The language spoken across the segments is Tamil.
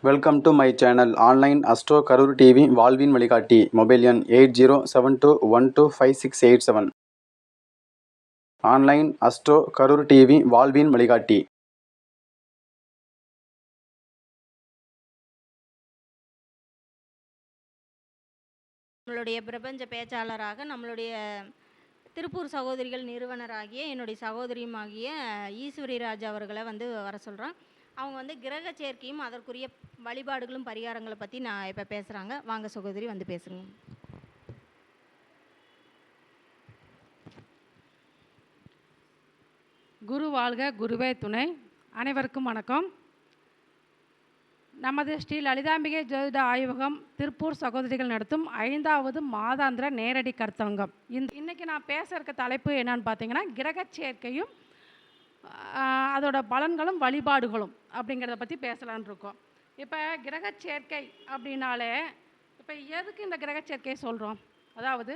Welcome to my channel online astro Karur TV வாழ்வின் வழிகாட்டி. மொபைல் எண் 8072125687. ஆன்லைன் அஸ்ட்ரோ கரூர் டிவி வாழ்வின் வழிகாட்டி. நம்மளுடைய பிரபஞ்ச பேச்சாளராக நம்மளுடைய திருப்பூர் சகோதரிகள் நிறுவனராகிய என்னுடைய சகோதரியுமாகிய ஈஸ்வரி ராஜா அவர்களை வர சொல்கிறோம். அவங்க கிரக சேர்க்கையும் அதற்குரிய வழிபாடுகளும் பரிகாரங்களை பற்றி நான் இப்போ பேசுகிறாங்க. வாங்க சகோதரி பேசுங்க. குரு வாழ்க, குருவே துணை. அனைவருக்கும் வணக்கம். நமது ஸ்ரீ லலிதாம்பிகை ஜோதிட ஆய்வகம் திருப்பூர் சகோதரிகள் நடத்தும் 5வது மாதாந்திர நேரடி கருத்தரங்கம். இன்றைக்கி நான் பேச இருக்க தலைப்பு என்னன்னு பார்த்தீங்கன்னா, கிரக சேர்க்கையும் அதோட பலன்களும் வழிபாடுகளும் அப்படிங்கிறத பற்றி பேசலான் இருக்கோம். இப்போ கிரக சேர்க்கை அப்படின்னாலே இப்போ எதுக்கு இந்த கிரக சேர்க்கையை சொல்கிறோம்? அதாவது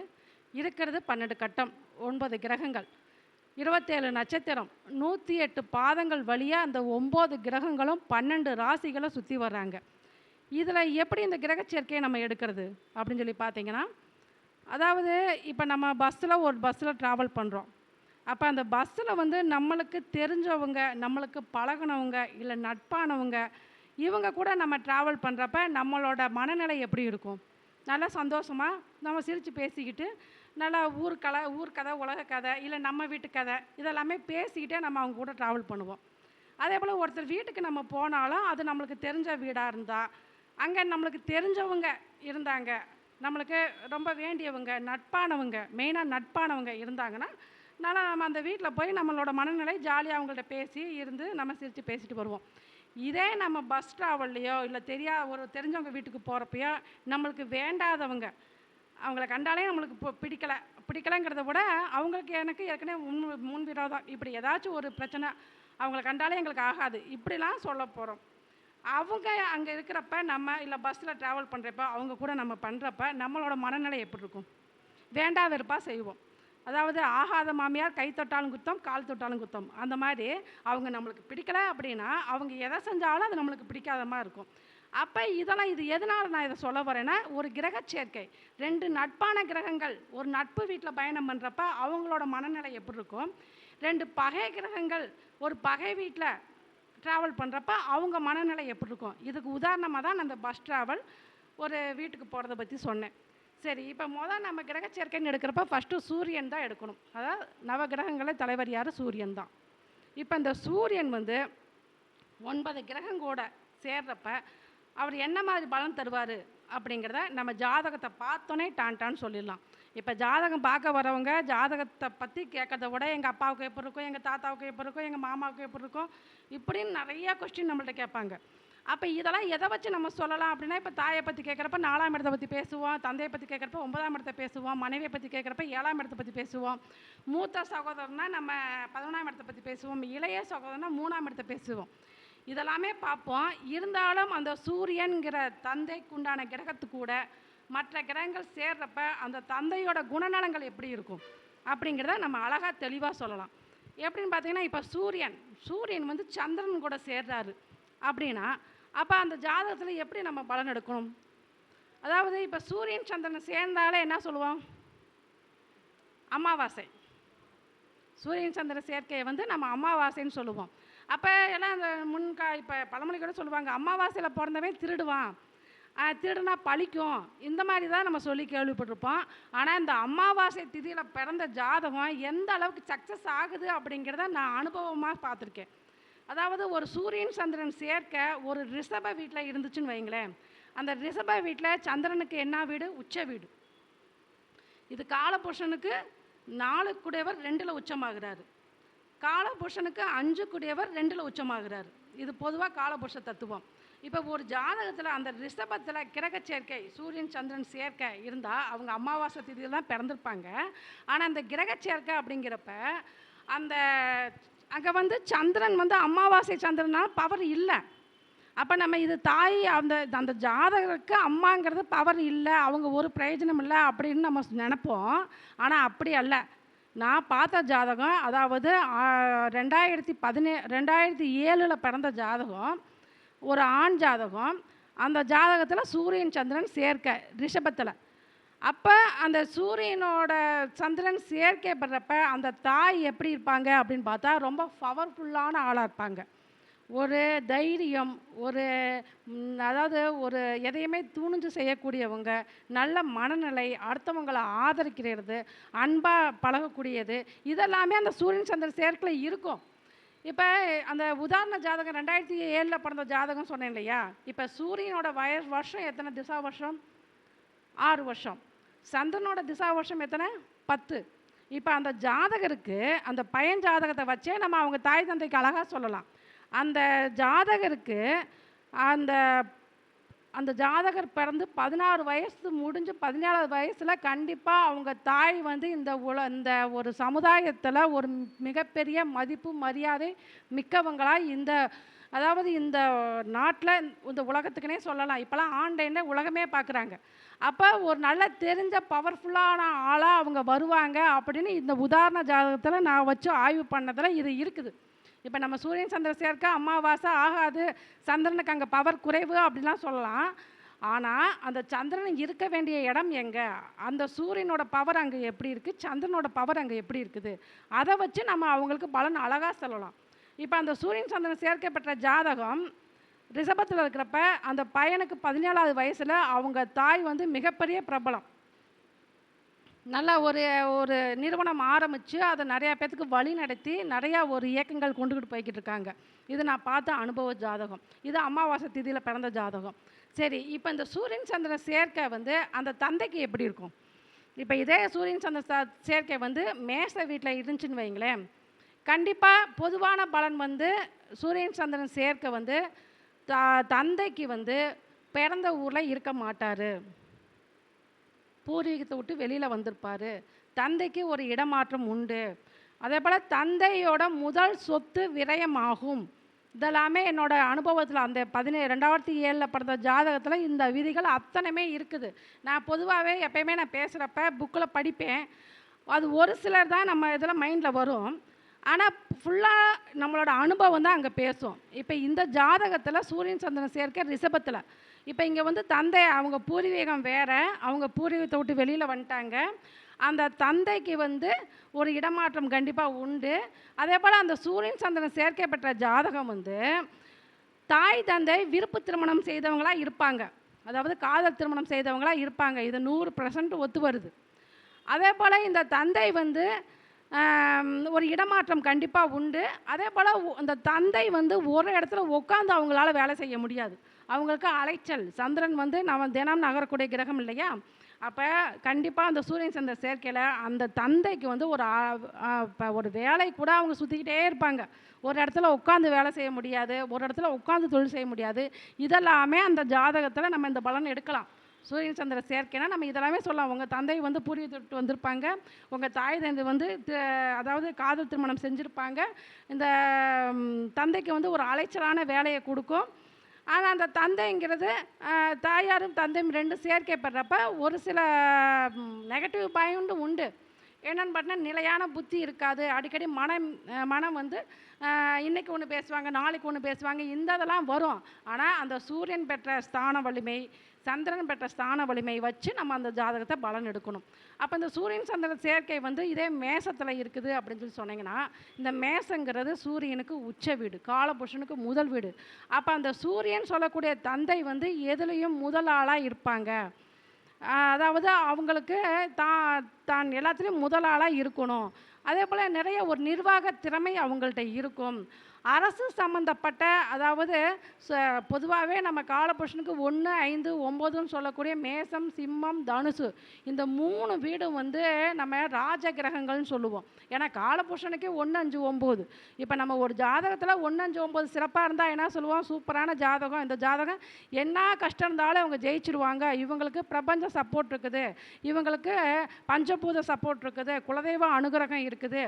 இருக்கிறது 12 கட்டம், 9 கிரகங்கள், 27 நட்சத்திரம், 108 பாதங்கள் வழியாக அந்த 9 கிரகங்களும் 12 ராசிகளை சுற்றி வர்றாங்க. இதில் எப்படி இந்த கிரக சேர்க்கையை நம்ம எடுக்கிறது அப்படின்னு சொல்லி பார்த்தீங்கன்னா, அதாவது இப்போ நம்ம ஒரு பஸ்ஸில் ட்ராவல் பண்ணுறோம். அப்போ அந்த பஸ்ஸில் நம்மளுக்கு தெரிஞ்சவங்க, நம்மளுக்கு பழகினவங்க, இல்லை நட்பானவங்க, இவங்க கூட நம்ம ட்ராவல் பண்ணுறப்ப நம்மளோட மனநிலை எப்படி இருக்கும்? நல்லா சந்தோஷமாக நம்ம சிரித்து பேசிக்கிட்டு நல்லா ஊர் கதை, உலக கதை, இல்லை நம்ம வீட்டு கதை, இதெல்லாமே பேசிக்கிட்டே நம்ம அவங்க கூட ட்ராவல் பண்ணுவோம். அதே போல் ஒருத்தர் வீட்டுக்கு நம்ம போனாலும் அது நம்மளுக்கு தெரிஞ்ச வீடாக இருந்தால், அங்கே நம்மளுக்கு தெரிஞ்சவங்க இருந்தாங்க, நம்மளுக்கு ரொம்ப வேண்டியவங்க, நட்பானவங்க, மெயினாக நட்பானவங்க இருந்தாங்கன்னா நல்லா நம்ம அந்த வீட்டில் போய் நம்மளோட மனநிலை ஜாலியாக அவங்கள்ட்ட பேசி இருந்து நம்ம சிரித்து பேசிட்டு வருவோம். இதே நம்ம பஸ் ட்ராவல்லையோ இல்லை தெரிஞ்சவங்க வீட்டுக்கு போகிறப்பையோ நம்மளுக்கு வேண்டாதவங்க, அவங்கள கண்டாலே நம்மளுக்கு பிடிக்கலைங்கிறத விட அவங்களுக்கு எனக்கு ஏற்கனவே முன் விரோதம், இப்படி ஏதாச்சும் ஒரு பிரச்சனை, அவங்கள கண்டாலே எங்களுக்கு ஆகாது, இப்படிலாம் சொல்ல போகிறோம். அவங்க அங்கே இருக்கிறப்ப நம்ம இல்லை பஸ்ஸில் ட்ராவல் பண்ணுறப்ப அவங்க கூட நம்ம பண்ணுறப்ப நம்மளோட மனநிலை எப்படி இருக்கும்? வேண்டா வெறுப்பாக செய்வோம். அதாவது ஆகாத மாமியார் கை தொட்டாலும் குத்தம், கால் தொட்டாலும் குத்தம். அந்த மாதிரி அவங்க நம்மளுக்கு பிடிக்கலை அப்படின்னா அவங்க எதை செஞ்சாலும் அது நம்மளுக்கு பிடிக்காத மாதிரி இருக்கும். அப்போ இது எதனால் நான் இதை சொல்ல வரேன்னா, ஒரு கிரக சேர்க்கை, 2 நட்பான கிரகங்கள் ஒரு நட்பு வீட்டில் பயணம் பண்ணுறப்ப அவங்களோட மனநிலை எப்படி இருக்கும்? 2 பகை கிரகங்கள் ஒரு பகை வீட்டில் ட்ராவல் பண்ணுறப்ப அவங்க மனநிலை எப்படி இருக்கும்? இதுக்கு உதாரணமாக தான் நான் அந்த பஸ் ட்ராவல் ஒரு வீட்டுக்கு போகிறத பற்றி சொன்னேன். சரி, இப்போ நம்ம கிரக சேர்க்கைன்னு எடுக்கிறப்ப ஃபஸ்ட்டு சூரியன் தான் எடுக்கணும். அதாவது நவ கிரகங்களை தலைவர் யார்? சூரியன் தான். இப்போ இந்த சூரியன் 9 கிரகம் கூட சேர்றப்ப அவர் என்ன மாதிரி பலன் தருவார் அப்படிங்கிறத நம்ம ஜாதகத்தை பார்த்தோன்னே டான்டான்னு சொல்லிடலாம். இப்போ ஜாதகம் பார்க்க வரவங்க ஜாதகத்தை பற்றி கேட்கறத விட எங்கள் அப்பாவுக்கு எப்படி இருக்கும், எங்கள் தாத்தாவுக்கு எப்படி இருக்கும், எங்கள் மாமாவுக்கு எப்படி இருக்கும், இப்படின்னு நிறையா கொஸ்டின் நம்மள்ட்ட கேட்பாங்க. அப்போ இதெல்லாம் எதை வச்சு நம்ம சொல்லலாம் அப்படின்னா, இப்போ தாயை பற்றி கேட்குறப்ப 4ஆம் இடத்தை பற்றி பேசுவோம், தந்தையை பற்றி கேட்குறப்ப 9ஆம் இடத்தை பேசுவோம், மனைவியை பற்றி கேட்குறப்ப 7ஆம் இடத்தை பற்றி பேசுவோம், மூத்த சகோதரனா நம்ம 11ஆம் இடத்தை பற்றி பேசுவோம், இளைய சகோதரனா 3ஆம் இடத்தை பேசுவோம். இதெல்லாமே பார்ப்போம். இருந்தாலும் அந்த சூரியன்கிற தந்தைக்குண்டான கிரகத்து கூட மற்ற கிரகங்கள் சேர்றப்ப அந்த தந்தையோட குணநலங்கள் எப்படி இருக்கும் அப்படிங்கிறத நம்ம அழகாக தெளிவாக சொல்லலாம். எப்படின்னு பார்த்தீங்கன்னா, இப்போ சூரியன் சந்திரன் கூட சேர்றாரு அப்படின்னா அப்போ அந்த ஜாதகத்தில் எப்படி நம்ம பலன் எடுக்கணும்? அதாவது இப்போ சூரியன் சந்திரன் சேர்ந்தாலே என்ன சொல்லுவோம்? அமாவாசை. சூரியன் சந்திரன் சேர்க்கையை நம்ம அமாவாசைன்னு சொல்லுவோம். அப்போ எல்லாம் அந்த இப்போ பழமொழி கூட சொல்லுவாங்க, அமாவாசையில் பிறந்தவன் திருடுவான், திருடுனா பழிக்கும், இந்த மாதிரி தான் நம்ம சொல்லி கேள்விப்பட்டிருப்போம். ஆனால் இந்த அமாவாசை திதியில் பிறந்த ஜாதகம் எந்த அளவுக்கு சக்ஸஸ் ஆகுது அப்படிங்கிறத நான் அனுபவமாக பார்த்துருக்கேன். அதாவது ஒரு சூரியன் சந்திரன் சேர்க்க ஒரு ரிஷப வீட்டில் இருந்துச்சுன்னு வைங்களேன், அந்த ரிஷப வீட்டில் சந்திரனுக்கு என்ன வீடு? உச்ச வீடு. இது காலபுருஷனுக்கு 4 குடையவர் 2ல் உச்சமாகிறாரு, காலபுருஷனுக்கு 5 குடையவர் 2ல் உச்சமாகிறாரு. இது பொதுவாக காலபுருஷ தத்துவம். இப்போ ஒரு ஜாதகத்தில் அந்த ரிஷபத்தில் கிரக சேர்க்கை சூரியன் சந்திரன் சேர்க்கை இருந்தால் அவங்க அமாவாசை திதியில் தான் பிறந்திருப்பாங்க. ஆனால் அந்த கிரக சேர்க்கை அப்படிங்கிறப்ப அந்த அங்கே சந்திரன் அமாவாசை சந்திரனால் பவர் இல்லை. அப்போ நம்ம இது தாய் அந்த ஜாதகருக்கு அம்மாங்கிறது பவர் இல்லை, அவங்க ஒரு பிரயோஜனம் இல்லை அப்படின்னு நம்ம நினைப்போம். ஆனால் அப்படி அல்ல. நான் பார்த்த ஜாதகம், அதாவது 2007 பிறந்த ஜாதகம், ஒரு ஆண் ஜாதகம். அந்த ஜாதகத்தில் சூரியன் சந்திரன் சேர்க்கை ரிஷபத்தில். அப்போ அந்த சூரியனோட சந்திரன் சேர்க்கை பெறப்ப அந்த தாய் எப்படி இருப்பாங்க அப்படின்னு பார்த்தா ரொம்ப பவர்ஃபுல்லான ஆளாக இருப்பாங்க. ஒரு தைரியம், ஒரு அதாவது ஒரு எதையுமே துணிஞ்சு செய்யக்கூடியவங்க, நல்ல மனநிலை, அடுத்தவங்களை ஆதரிக்கிறது, அன்பாக பழகக்கூடியது, இதெல்லாமே அந்த சூரியன் சந்திரன் சேர்க்கையில் இருக்கும். இப்போ அந்த உதாரண ஜாதகம் 2007 பிறந்த ஜாதகம் சொன்னேன் இல்லையா? இப்போ சூரியனோட வருஷம் எத்தனை திசா வருஷம்? 6 வருஷம். சந்திரனோட திசா வருஷம் எத்தனை? 10. இப்போ அந்த ஜாதகருக்கு அந்த பையன் ஜாதகத்தை வச்சே நம்ம அவங்க தாய் தந்தைக்கு அழகாக சொல்லலாம். அந்த ஜாதகருக்கு அந்த அந்த ஜாதகர் பிறந்து 16 வயசு முடிஞ்சு 17வது வயசில் கண்டிப்பாக அவங்க தாய் வந்து இந்த ஒரு சமுதாயத்தில் ஒரு மிகப்பெரிய மதிப்பு மரியாதை மிக்கவங்களாக அதாவது இந்த நாட்டில் இந்த உலகத்துக்குனே சொல்லலாம். இப்போலாம் ஆன்லைனில் உலகமே பார்க்குறாங்க. அப்போ ஒரு நல்ல தெரிஞ்ச பவர்ஃபுல்லான ஆளாக அவங்க வருவாங்க அப்படின்னு இந்த உதாரண ஜாதகத்தில் நான் வச்சு ஆய்வு பண்ணதில் இது இருக்குது. இப்போ நம்ம சூரியன் சந்திரன் சேர்க்க அமாவாசை ஆகாது, சந்திரனுக்கு அங்கே பவர் குறைவு அப்படிலாம் சொல்லலாம். ஆனால் அந்த சந்திரன் இருக்க வேண்டிய இடம் எங்கே, அந்த சூரியனோட பவர் அங்கே எப்படி இருக்குது, சந்திரனோட பவர் அங்கே எப்படி இருக்குது, அதை வச்சு நம்ம அவங்களுக்கு பலன் அழகாக சொல்லலாம். இப்போ அந்த சூரியன் சந்திரன் சேர்க்கை பெற்ற ஜாதகம் ரிஷபத்தில் இருக்கிறப்ப அந்த பையனுக்கு 17வது வயசில் அவங்க தாய் வந்து மிகப்பெரிய பிரபலம், நல்லா ஒரு ஒரு நிறுவனம் ஆரம்பித்து அதை நிறையா பேர்த்துக்கு வழி நடத்தி நிறையா ஒரு இயக்கங்கள் கொண்டுக்கிட்டு போய்கிட்டு இருக்காங்க. இது நான் பார்த்த அனுபவ ஜாதகம். இது அமாவாசை திதியில் பிறந்த ஜாதகம். சரி, இப்போ இந்த சூரியன் சந்திரன் சேர்க்கை வந்து அந்த தந்தைக்கு எப்படி இருக்கும்? இப்போ இதே சூரியன் சந்திரன் சேர்க்கை வந்து மேச வீட்டில் இருந்துச்சுன்னு வைங்களேன், கண்டிப்பாக பொதுவான பலன் வந்து சூரியன் சந்திரன் சேர்க்கை வந்து தந்தைக்கு வந்து பிறந்த ஊரில் இருக்க மாட்டார், பூர்வீகத்தை விட்டு வெளியில் வந்திருப்பார், தந்தைக்கு ஒரு இடமாற்றம் உண்டு, அதே போல் தந்தையோட முதல் சொத்து விரயமாகும். இதெல்லாமே என்னோடய அனுபவத்தில் அந்த 2007 பிறந்த ஜாதகத்தில் இந்த விதிகள் அத்தனையுமே இருக்குது. நான் பொதுவாகவே எப்பயுமே நான் பேசுகிறப்ப புக்கில் படிப்பேன். அது ஒரு சிலர் தான் நம்ம இதில் மைண்டில் வரும். ஆனால் ஃபுல்லாக நம்மளோட அனுபவம் தான் அங்கே பேசும். இப்போ இந்த ஜாதகத்தில் சூரியன் சந்திரன் சேர்க்கை ரிஷபத்தில். இப்போ இங்கே வந்து தந்தை அவங்க பூர்வீகம் வேறு, அவங்க பூர்வீகத்தை விட்டு வெளியில் வந்துட்டாங்க. அந்த தந்தைக்கு வந்து ஒரு இடமாற்றம் கண்டிப்பாக உண்டு. அதே போல் அந்த சூரியன் சந்திரன் சேர்க்கை பெற்ற ஜாதகம் வந்து தாய் தந்தை விருப்பு திருமணம் செய்தவங்களாக இருப்பாங்க, அதாவது காதல் திருமணம் செய்தவங்களாக இருப்பாங்க. இது 100% ஒத்து வருது. அதே போல் இந்த தந்தை வந்து ஒரு இடமாற்றம் கண்டிப்பாக உண்டு. அதே போல் அந்த தந்தை வந்து ஒரு இடத்துல உட்காந்து அவங்களால வேலை செய்ய முடியாது, அவங்களுக்கு அலைச்சல். சந்திரன் வந்து நம்ம தினம் நகரக்கூடிய கிரகம் இல்லையா? அப்போ கண்டிப்பாக அந்த சூரியன் சந்திரன் சேர்க்கையில் அந்த தந்தைக்கு வந்து ஒரு வேலை கூட அவங்க சுற்றிக்கிட்டே இருப்பாங்க. ஒரு இடத்துல உட்காந்து வேலை செய்ய முடியாது, ஒரு இடத்துல உட்காந்து தொழில் செய்ய முடியாது. இதெல்லாமே அந்த ஜாதகத்தில் நம்ம இந்த பலன் எடுக்கலாம். சூரியன் சந்திரன் சேர்க்கைனா நம்ம இதெல்லாமே சொல்லலாம். உங்கள் தந்தை வந்து பூர்வீகத்தை விட்டு வந்திருப்பாங்க, உங்கள் தாய் தந்தை வந்து அதாவது காதல் திருமணம் செஞ்சுருப்பாங்க. இந்த தந்தைக்கு வந்து ஒரு அலைச்சலான வேலையை கொடுக்கும். ஆனால் அந்த தந்தைங்கிறது தாயாரும் தந்தையும் 2 சேர்க்கை பெறப்ப ஒரு சில நெகட்டிவ் பாயிண்ட்டும் உண்டு. என்னென்னு பார்த்தீங்கன்னா, நிலையான புத்தி இருக்காது. அடிக்கடி மனம் வந்து இன்றைக்கி ஒன்று பேசுவாங்க, நாளைக்கு ஒன்று பேசுவாங்க, இந்த இதெல்லாம் வரும். ஆனால் அந்த சூரியன் பெற்ற ஸ்தான வலிமை, சந்திரன் பெற்ற ஸ்தான வலிமை வச்சு நம்ம அந்த ஜாதகத்தை பலன் எடுக்கணும். அப்போ இந்த சூரியன் சந்திரன் சேர்க்கை வந்து இதே மேசத்தில் இருக்குது அப்படின்னு சொல்லி சொன்னீங்கன்னா, இந்த மேசங்கிறது சூரியனுக்கு உச்ச வீடு, காலபுருஷனுக்கு முதல் வீடு. அப்போ அந்த சூரியன் சொல்லக்கூடிய தந்தை வந்து எதுலேயும் முதல் ஆளாக இருப்பாங்க. அதாவது அவங்களுக்கு தான் எல்லாத்துலேயும் முதல் ஆளாக இருக்கணும். அதே போல் நிறைய ஒரு நிர்வாக திறமை அவங்கள்ட்ட இருக்கும். அரசு சம்மந்தப்பட்ட, அதாவது பொதுவாகவே நம்ம காலபுருஷனுக்கு 1, 5, 9ன்னு சொல்லக்கூடிய மேசம், சிம்மம், தனுசு, இந்த 3 வீடும் வந்து நம்ம ராஜ கிரகங்கள்னு சொல்லுவோம். ஏன்னா காலபுருஷனுக்கே 1, 5, 9. இப்போ நம்ம ஒரு ஜாதகத்தில் 1, 5, 9 சிறப்பாக இருந்தால் என்ன சொல்லுவோம்? சூப்பரான ஜாதகம், இந்த ஜாதகம் என்ன கஷ்டம் இருந்தாலும் அவங்க ஜெயிச்சிருவாங்க, இவங்களுக்கு பிரபஞ்ச சப்போர்ட் இருக்குது, இவங்களுக்கு பஞ்சபூத சப்போர்ட் இருக்குது, குலதெய்வ அனுகிரகம் இருக்குது,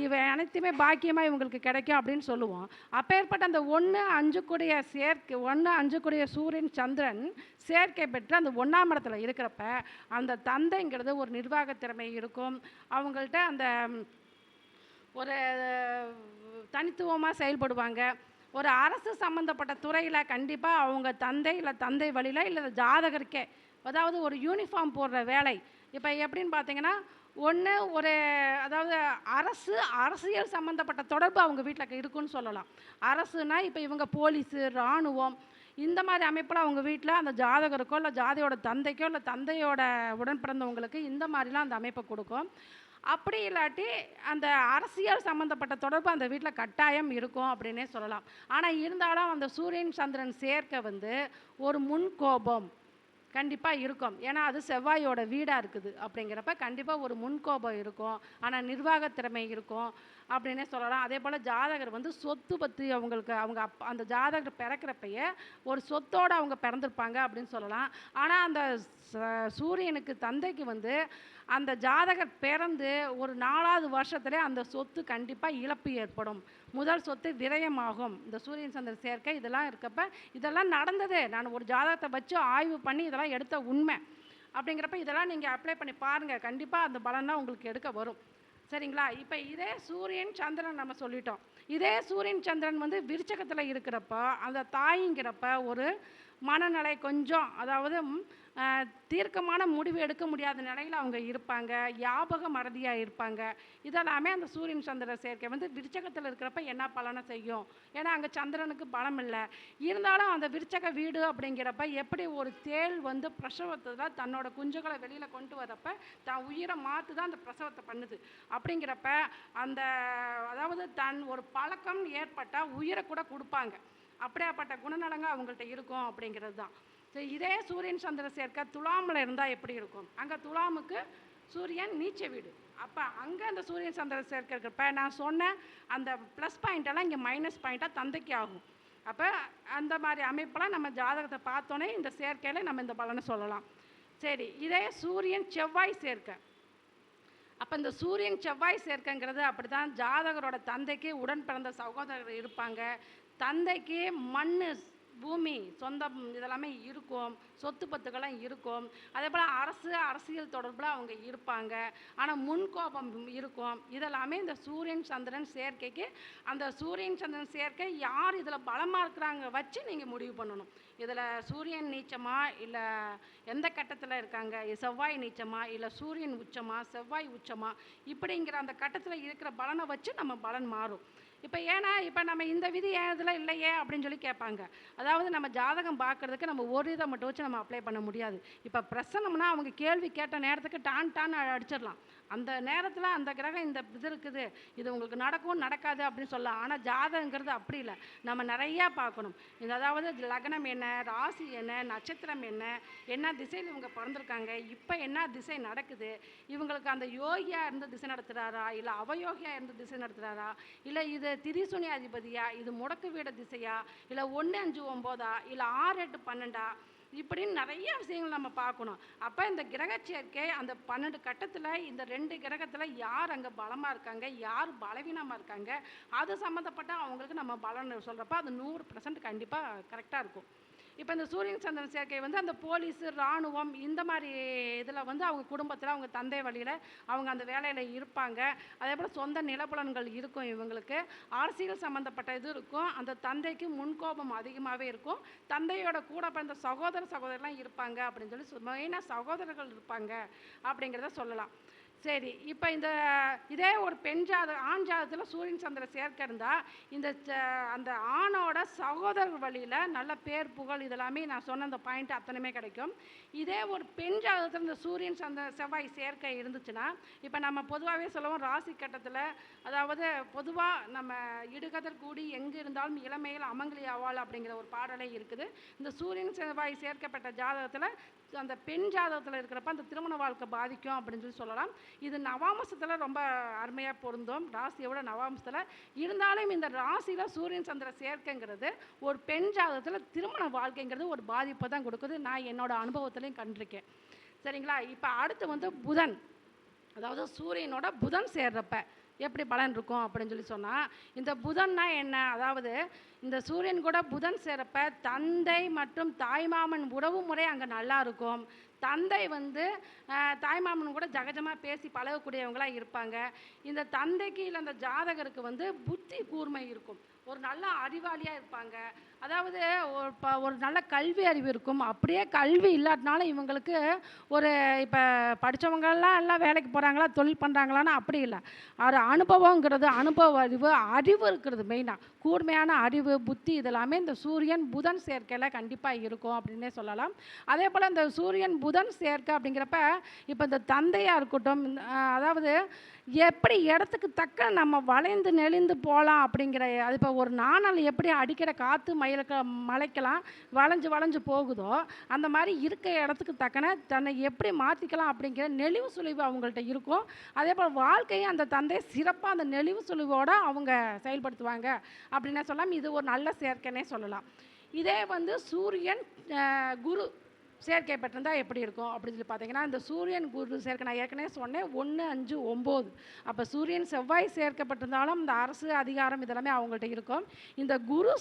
இவை அனைத்துமே பாக்கியமாக இவங்களுக்கு கிடைக்கும் அப்படின்னு சொல்லுவோம். அப்பேற்பட்ட அந்த 1, 5 கூடிய சேர்க்கை, 1, 5 கூடிய சூரியன் சந்திரன் சேர்க்கை பெற்று அந்த 1ஆம் இடத்துல இருக்கிறப்ப அந்த தந்தைங்கிறது ஒரு நிர்வாக திறமை இருக்கும். அவங்கள்ட்ட அந்த ஒரு தனித்துவமாக செயல்படுவாங்க. ஒரு அரசு சம்மந்தப்பட்ட துறையில் கண்டிப்பாக அவங்க தந்தை இல்லை தந்தை வழியில் இல்லை ஜாதகருக்கே, அதாவது ஒரு யூனிஃபார்ம் போடுற வேலை. இப்போ எப்படின்னு பார்த்தீங்கன்னா, ஒன்று ஒரு அதாவது அரசியல் சம்மந்தப்பட்ட தொடர்பு அவங்க வீட்டில் இருக்குன்னு சொல்லலாம். அரசுனா இப்போ இவங்க போலீஸு, இராணுவம், இந்த மாதிரி அமைப்பில் அவங்க வீட்டில் அந்த ஜாதகருக்கோ இல்லை ஜாதியோட தந்தைக்கோ இல்லை தந்தையோட உடன் பிறந்தவங்களுக்கு இந்த மாதிரிலாம் அந்த அமைப்பை கொடுக்கும். அப்படி இல்லாட்டி அந்த அரசியல் சம்மந்தப்பட்ட தொடர்பு அந்த வீட்டில் கட்டாயம் இருக்கும் அப்படின்னே சொல்லலாம். ஆனால் இருந்தாலும் அந்த சூரியன் சந்திரன் சேர்க்கை வந்து ஒரு முன்கோபம் கண்டிப்பாக இருக்கும். ஏன்னா அது செவ்வாயோட வீடாக இருக்குது அப்படிங்கிறப்ப கண்டிப்பாக ஒரு முன்கோபம் இருக்கும். ஆனால் நிர்வாக திறமை இருக்கும் அப்படின்னே சொல்லலாம். அதே போல் ஜாதகர் வந்து சொத்து பற்றி அவங்களுக்கு அவங்க அந்த ஜாதகர் பிறக்கிறப்பயே ஒரு சொத்தோடு அவங்க பிறந்திருப்பாங்க அப்படின்னு சொல்லலாம். ஆனால் அந்த சூரியனுக்கு தந்தைக்கு வந்து அந்த ஜாதகர் பிறந்து ஒரு 4வது வருஷத்துலேயே அந்த சொத்து கண்டிப்பாக இழப்பு ஏற்படும். முதல் சொத்து விரயமாகும். இந்த சூரியன் சந்திரன் சேர்க்கை இதெல்லாம் இருக்கப்ப இதெல்லாம் நடந்தது. நான் ஒரு ஜாதகத்தை வச்சு ஆய்வு பண்ணி இதெல்லாம் எடுத்த உண்மை. அப்படிங்கிறப்ப இதெல்லாம் நீங்கள் அப்ளை பண்ணி பாருங்கள். கண்டிப்பாக அந்த பலன்லாம் உங்களுக்கு எடுக்க வரும். சரிங்களா? இப்போ இதே சூரியன் சந்திரன் நம்ம சொல்லிட்டோம். இதே சூரியன் சந்திரன் வந்து விருச்சகத்தில் இருக்கிறப்ப அந்த தாய்ங்கிறப்ப ஒரு மனநிலை கொஞ்சம், அதாவது தீர்க்கமான முடிவு எடுக்க முடியாத நிலையில் அவங்க இருப்பாங்க. ஞாபக மறதியாக இருப்பாங்க. இதெல்லாமே அந்த சூரியன் சந்திர சேர்க்கை வந்து விருச்சகத்தில் இருக்கிறப்ப என்ன பலனை செய்யும்? ஏன்னா அங்கே சந்திரனுக்கு பலம் இல்லை. இருந்தாலும் அந்த விருச்சக வீடு அப்படிங்கிறப்ப எப்படி ஒரு தேள் வந்து பிரசவத்தில் தன்னோட குஞ்சுகளை வெளியில் கொண்டு வரப்ப தான் உயிரை மாற்று தான் அந்த பிரசவத்தை பண்ணுது. அப்படிங்கிறப்ப அந்த அதாவது தன் ஒரு பழக்கம் ஏற்பட்டால் உயிரை கூட கொடுப்பாங்க. அப்படியாப்பட்ட குணநலங்க அவங்கள்ட்ட இருக்கும் அப்படிங்கிறது தான். சரி, இதே சூரியன் சந்திர சேர்க்கை துலாமில் இருந்தால் எப்படி இருக்கும்? அங்கே துலாமுக்கு சூரியன் நீச்ச வீடு. அப்போ அங்கே அந்த சூரியன் சந்திர சேர்க்கை இருக்கிறப்ப நான் சொன்ன அந்த ப்ளஸ் பாயிண்டெல்லாம் இங்கே மைனஸ் பாயிண்ட்டாக தந்தைக்கு ஆகும். அப்போ அந்த மாதிரி அமைப்பெல்லாம் நம்ம ஜாதகத்தை பார்த்தோன்னே இந்த சேர்க்கையில் நம்ம இந்த பலனை சொல்லலாம். சரி, இதே சூரியன் செவ்வாய் சேர்க்கை. அப்போ இந்த சூரியன் செவ்வாய் சேர்க்கைங்கிறது அப்படி தான். ஜாதகரோட தந்தைக்கு உடன் பிறந்த சகோதரர்கள் இருப்பாங்க. தந்தைக்கு மண், பூமி, சொந்தம் இதெல்லாமே இருக்கும். சொத்து பத்துக்கெல்லாம் இருக்கும். அதே போல் அரசியல் தொடர்பில் அவங்க இருப்பாங்க. ஆனால் முன்கோபம் இருக்கும். இதெல்லாமே இந்த சூரியன் சந்திரன் சேர்க்கைக்கு. அந்த சூரியன் சந்திரன் சேர்க்கை யார் இதில் பலமாக இருக்கிறாங்க வச்சு நீங்கள் முடிவு பண்ணணும். இதில் சூரியன் நீச்சமா இல்லை எந்த கட்டத்தில் இருக்காங்க, செவ்வாய் நீச்சமா இல்லை சூரியன் உச்சமா செவ்வாய் உச்சமா, இப்படிங்கிற அந்த கட்டத்தில் இருக்கிற பலனை வச்சு நம்ம பலன் மாறும். இப்போ ஏன்னா இப்போ நம்ம இந்த விதி ஏன் இதில் இல்லையே அப்படின்னு சொல்லி கேட்பாங்க. அதாவது நம்ம ஜாதகம் பார்க்குறதுக்கு நம்ம ஒரு இதை மட்டும் வச்சு நம்ம அப்ளை பண்ண முடியாது. இப்போ பிரசனம்னா அவங்க கேள்வி கேட்ட நேரத்துக்கு டான் அடிச்சிடலாம். அந்த நேரத்தில் அந்த கிரகம் இந்த இது இருக்குது, இது உங்களுக்கு நடக்கும் நடக்காது அப்படின்னு சொல்லலாம். ஆனால் ஜாதகங்கிறது அப்படி இல்லை. நம்ம நிறையா பார்க்கணும். இது அதாவது லக்னம் என்ன, ராசி என்ன, நட்சத்திரம் என்ன, என்ன திசையில் இவங்க பிறந்திருக்காங்க, இப்போ என்ன திசை நடக்குது, இவங்களுக்கு அந்த யோகியாக இருந்து திசை நடத்துகிறாரா இல்லை அவயோகியாக இருந்து திசை நடத்துகிறாரா, இல்லை இது திரிசூனி அதிபதியா, இது முடக்கு வீட திசையா, இல்லை 1, 5, 9 இல்லை 6, 8, 12 இப்படின்னு நிறைய விஷயங்கள் நம்ம பார்க்கணும். அப்போ இந்த கிரக சேர்க்கை அந்த 12 கட்டத்தில் இந்த 2 கிரகத்தில் யார் அங்கே பலமாக இருக்காங்க, யார் பலவீனமாக இருக்காங்க, அது சம்மந்தப்பட்ட அவங்களுக்கு நம்ம பலன் சொல்கிறப்ப அது 100% கண்டிப்பாக கரெக்டாக இருக்கும். இப்போ இந்த சூரியன் சந்திரன் சேர்க்கை வந்து அந்த போலீஸு, இராணுவம் இந்த மாதிரி இதில் வந்து அவங்க குடும்பத்தில் அவங்க தந்தை வழியில் அவங்க அந்த வேலையில் இருப்பாங்க. அதே போல் சொந்த நிலப்புலன்கள் இருக்கும். இவங்களுக்கு அரசியல் சம்மந்தப்பட்ட இது இருக்கும். அந்த தந்தைக்கு முன்கோபம் அதிகமாகவே இருக்கும். தந்தையோட கூட பிறந்த சகோதரர்லாம் இருப்பாங்க அப்படின்னு சொல்லி மெயினாக சகோதரர்கள் இருப்பாங்க அப்படிங்கிறத சொல்லலாம். சரி, இப்போ இதே ஒரு ஆண் ஜாதகத்தில் சூரியன் சந்திர சேர்க்கை இருந்தால் இந்த அந்த ஆணோட சகோதரர் வழியில் நல்ல பேர் புகழ் இதெல்லாமே நான் சொன்ன அந்த பாயிண்ட் அத்தனையுமே கிடைக்கும். இதே ஒரு பெண் ஜாதகத்தில் இந்த சூரியன் செவ்வாய் சேர்க்கை இருந்துச்சுன்னா, இப்போ நம்ம பொதுவாகவே சொல்லுவோம் ராசி கட்டத்தில், அதாவது பொதுவாக நம்ம இடுகதர் கூடி எங்கே இருந்தாலும் இளமையில் அமங்கலி ஆவாள் அப்படிங்கிற ஒரு பாடலே இருக்குது. இந்த சூரியன் செவ்வாய் சேர்க்கப்பட்ட ஜாதகத்தில் அந்த பெண் ஜாதகத்தில் இருக்கிறப்ப அந்த திருமண வாழ்க்கை பாதிக்கும் அப்படின்னு சொல்லலாம். இது நவாம்சத்தில் ரொம்ப அருமையாக பொருந்தும். ராசியோட நவாம்சத்தில் இருந்தாலும் இந்த ராசியில் சூரியன் சந்திர சேர்க்கைங்கிறது ஒரு பெண் ஜாதகத்தில் திருமண வாழ்க்கைங்கிறது ஒரு பாதிப்பை தான் கொடுக்குது. நான் என்னோட அனுபவத்திலையும் கண்டிருக்கேன். சரிங்களா? இப்போ அடுத்து வந்து புதன், அதாவது சூரியனோட புதன் சேர்றப்ப எப்படி பலன் இருக்கும் அப்படின்னு சொல்லி சொன்னால், இந்த புதன்னா என்ன, அதாவது இந்த சூரியன் கூட புதன் சேரப்ப தந்தை மற்றும் தாய்மாமன் உறவு முறை அங்கே நல்லா இருக்கும். தந்தை வந்து தாய்மாமன் கூட ஜகஜமாக பேசி பழகக்கூடியவங்களாக இருப்பாங்க. இந்த தந்தைக்கு இல்லை அந்த ஜாதகருக்கு வந்து புத்தி கூர்மை இருக்கும். ஒரு நல்ல அறிவாளியாக இருப்பாங்க. அதாவது ஒரு நல்ல கல்வி அறிவு இருக்கும். அப்படியே கல்வி இல்லாட்டினாலும் இவங்களுக்கு ஒரு இப்போ படித்தவங்கெல்லாம் எல்லாம் வேலைக்கு போகிறாங்களா, தொழில் பண்ணுறாங்களான்னா அப்படி இல்லை. ஒரு அனுபவங்கிறது, அனுபவ அறிவு, அறிவு இருக்கிறது மெயினாக. கூர்மையான அறிவு, புத்தி இதெல்லாமே இந்த சூரியன் புதன் சேர்க்கையில் கண்டிப்பாக இருக்கும் அப்படின்னே சொல்லலாம். அதே போல் இந்த சூரியன் புதன் சேர்க்கை அப்படிங்கிறப்ப இப்போ இந்த தந்தையாக இருக்கட்டும், அதாவது எப்படி இடத்துக்கு தக்க நம்ம வளைந்து நெளிந்து போகலாம் அப்படிங்கிற, அது இப்போ ஒரு நாணல் எப்படி அடிக்கிற காற்று மலைக்கெல்லாம் வளைஞ்சு வளைஞ்சு போகுதோ அந்த மாதிரி இருக்க இடத்துக்கு தக்கன தன்னை எப்படி மாற்றிக்கலாம் அப்படிங்கிற நெளிவு சுழிவு அவங்கள்ட்ட இருக்கும். அதே போல் வாழ்க்கையை அந்த தந்தை சிறப்பாக அந்த நெளிவு சுழிவோடு அவங்க செயல்படுத்துவாங்க அப்படின்னே சொல்லலாம். இது ஒரு நல்ல சேர்க்கைன்னே சொல்லலாம். இதே வந்து சூரியன் குரு சேர்க்கை பெற்றிருந்தால் எப்படி இருக்கும் அப்படின்னு சொல்லி பார்த்தீங்கன்னா, இந்த சூரியன் குரு சேர்க்கை நான் ஏற்கனவே சொன்னேன் 1, 5, 9. அப்போ சூரியன் செவ்வாய் சேர்க்கப்பட்டிருந்தாலும் இந்த அரசு அதிகாரம் இதெல்லாமே அவங்கள்ட்ட இருக்கும். இந்த குரு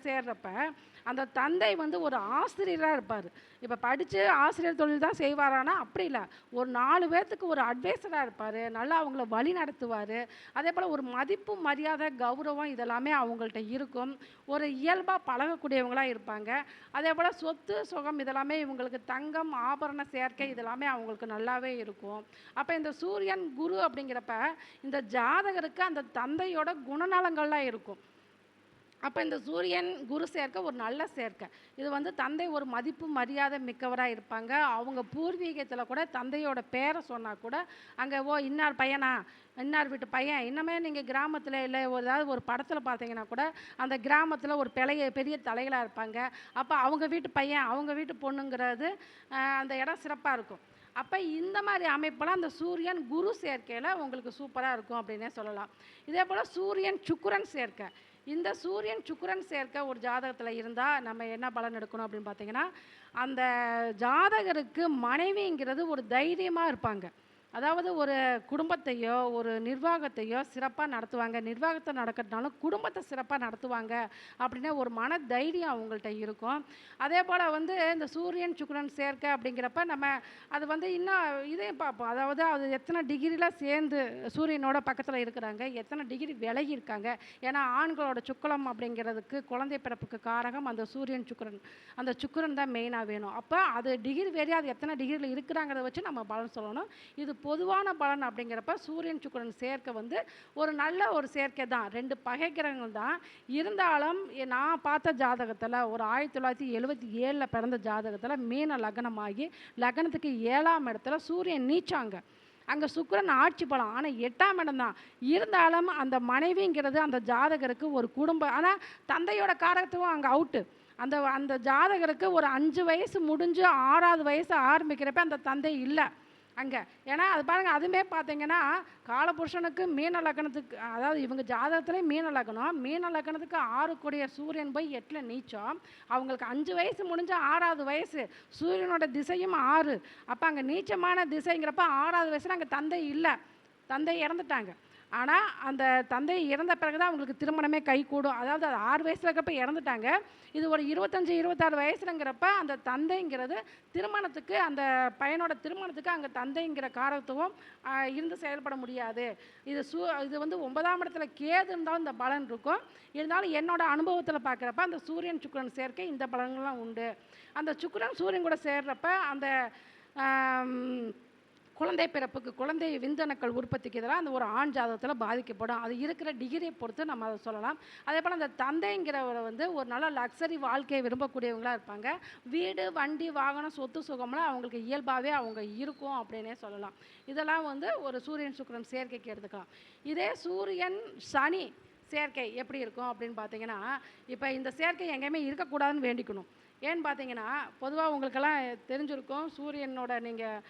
சேர்றப்ப அந்த தந்தை வந்து ஒரு ஆசிரியராக இருப்பார். இப்போ படித்து ஆசிரியர் தொழில் தான் செய்வாரானா அப்படி இல்லை. ஒரு 4 பேர்த்துக்கு ஒரு அட்வைஸராக இருப்பார். நல்லா அவங்கள வழி நடத்துவார். அதே போல் ஒரு மதிப்பு, மரியாதை, கௌரவம் இதெல்லாமே அவங்கள்ட்ட இருக்கும். ஒரு இயல்பாக பழகக்கூடியவங்களாக இருப்பாங்க. அதே போல் சொத்து சுகம் இதெல்லாமே இவங்களுக்கு தங்கம் ஆபரண சேர்க்கை இதெல்லாமே அவங்களுக்கு நல்லாவே இருக்கும். அப்போ இந்த சூரியன் குரு அப்படிங்கிறப்ப இந்த ஜாதகருக்கு அந்த தந்தையோட குணநலங்கள்லாம் இருக்கும். அப்போ இந்த சூரியன் குரு சேர்க்கை ஒரு நல்ல சேர்க்கை. இது வந்து தந்தை ஒரு மதிப்பு மரியாதை மிக்கவராக இருப்பாங்க. அவங்க பூர்வீகத்தில் கூட தந்தையோட பேரை சொன்னால் கூட அங்கே இன்னார் பையனா, இன்னார் வீட்டு பையன், இன்னமே நீங்கள் கிராமத்தில் இல்லை ஏதாவது ஒரு படத்தில் பார்த்தீங்கன்னா கூட அந்த கிராமத்தில் ஒரு பெரிய தலைகளாக இருப்பாங்க. அப்போ அவங்க வீட்டு பையன், அவங்க வீட்டு பொண்ணுங்கிறது அந்த இடம் சிறப்பாக இருக்கும். அப்போ இந்த மாதிரி அமைப்பெல்லாம் அந்த சூரியன் குரு சேர்க்கையில் உங்களுக்கு சூப்பராக இருக்கும் அப்படின்னே சொல்லலாம். இதே போல் சூரியன் சுக்கிரன் சேர்க்கை. இந்த சூரியன் சுக்கிரன் சேர்க்கை ஒரு ஜாதகத்தில் இருந்தால் நம்ம என்ன பலன் எடுக்கணும் அப்படின்னு பார்த்தீங்கன்னா, அந்த ஜாதகருக்கு மனைவிங்கிறது ஒரு தைரியமாக இருப்பாங்க. அதாவது ஒரு குடும்பத்தையோ ஒரு நிர்வாகத்தையோ சிறப்பாக நடத்துவாங்க. நிர்வாகத்தை நடக்கிறதுனாலும் குடும்பத்தை சிறப்பாக நடத்துவாங்க அப்படின்னு ஒரு மன தைரியம் அவங்கள்ட்ட இருக்கும். அதே போல் வந்து இந்த சூரியன் சுக்கிரன் சேர்க்கை அப்படிங்கிறப்ப நம்ம அது வந்து இன்னும் இதையும் பார்ப்போம். அதாவது அது எத்தனை டிகிரியில் சேர்ந்து சூரியனோட பக்கத்தில் இருக்கிறாங்க, எத்தனை டிகிரி விலகி இருக்காங்க. ஏன்னா ஆண்களோட சுக்கலம் அப்படிங்கிறதுக்கு குழந்தை பிறப்புக்கு காரகம் அந்த சூரியன் சுக்கிரன். அந்த சுக்கிரன் தான் மெயினாக வேணும். அப்போ அது டிகிரி வேறே, அது எத்தனை டிகிரியில் இருக்கிறாங்கிறத வச்சு நம்ம பலன் சொல்லணும். இது பொதுவான பலன் அப்படிங்கிறப்ப சூரியன் சுக்கிரன் சேர்க்கை வந்து ஒரு நல்ல ஒரு சேர்க்கை தான். 2 பகை கிரகங்கள் தான் இருந்தாலும் நான் பார்த்த ஜாதகத்தில் ஒரு 1977 பிறந்த ஜாதகத்தில் மீன லக்னமாகி லக்னத்துக்கு 7ஆம் இடத்துல சூரியன் நீச்சாங்க. அங்கே சுக்கிரன் ஆட்சி பலம், ஆனால் 8ஆம் இடம் தான் இருந்தாலும் அந்த மனைவிங்கிறது அந்த ஜாதகருக்கு ஒரு குடும்பம். ஆனால் தந்தையோட காரகத்துவம் அங்கே அவுட்டு. அந்த ஜாதகருக்கு ஒரு 5 வயசு முடிஞ்சு 6ஆவது வயசு ஆரம்பிக்கிறப்ப அந்த தந்தை இல்லை அங்கே. ஏன்னா அது பாருங்கள், அதுவுமே பார்த்தீங்கன்னா காலபுருஷனுக்கு மீன லக்னத்துக்கு, அதாவது இவங்க ஜாதகத்திலே மீன லக்னம், மீன லக்னத்துக்கு 6 கூடிய சூரியன் போய் 8ல் நீச்சம். அவங்களுக்கு 5 வயசு முடிஞ்ச 6ஆவது வயசு, சூரியனோட திசையும் 6. அப்போ அங்கே நீச்சமான திசைங்கிறப்ப 6ஆவது வயசில் அங்கே தந்தை இல்லை, தந்தை இறந்துட்டாங்க. ஆனால் அந்த தந்தை இறந்த பிறகு தான் அவங்களுக்கு திருமணமே கை கூடும். அதாவது அது 6 வயசில் இருக்கிறப்ப இறந்துட்டாங்க. இது ஒரு 25, 26 வயசுலங்கிறப்ப அந்த தந்தைங்கிறது திருமணத்துக்கு, அந்த பையனோட திருமணத்துக்கு அங்கே தந்தைங்கிற காரத்துவம் இருந்து செயல்பட முடியாது. இது வந்து 9ஆம் இடத்துல கேது இருந்தாலும் இந்த பலன் இருக்கும். இருந்தாலும் என்னோட அனுபவத்தில் பார்க்குறப்ப அந்த சூரியன் சுக்கிரன் சேர்க்கை இந்த பலன்கள்லாம் உண்டு. அந்த சுக்கிரன் சூரியன் கூட சேர்றப்ப அந்த குழந்தை பிறப்புக்கு, குழந்தை விந்தணுக்கள் உற்பத்திக்கு இதெல்லாம் அந்த ஒரு ஆண் ஜாதகத்தில் பாதிக்கப்படும். அது இருக்கிற டிகிரியை பொறுத்து நம்ம அதை சொல்லலாம். அதே போல் அந்த தந்தைங்கிறவரை வந்து ஒரு நல்ல லக்ஸரி வாழ்க்கையை விரும்பக்கூடியவங்களாக இருப்பாங்க. வீடு, வண்டி, வாகனம், சொத்து சுகம்லாம் அவங்களுக்கு இயல்பாகவே அவங்க இருக்கும் அப்படின்னே சொல்லலாம். இதெல்லாம் வந்து ஒரு சூரியன் சுக்கிரன் சேர்க்கைக்கு எடுத்துக்கலாம். இதே சூரியன் சனி சேர்க்கை எப்படி இருக்கும் அப்படின்னு பார்த்தீங்கன்னா, இப்போ இந்த சேர்க்கை எங்கேயுமே இருக்கக்கூடாதுன்னு வேண்டிக்கணும். ஏன்னு பார்த்தீங்கன்னா, பொதுவாக உங்களுக்கெல்லாம் தெரிஞ்சிருக்கும், சூரியனோட நீங்கள்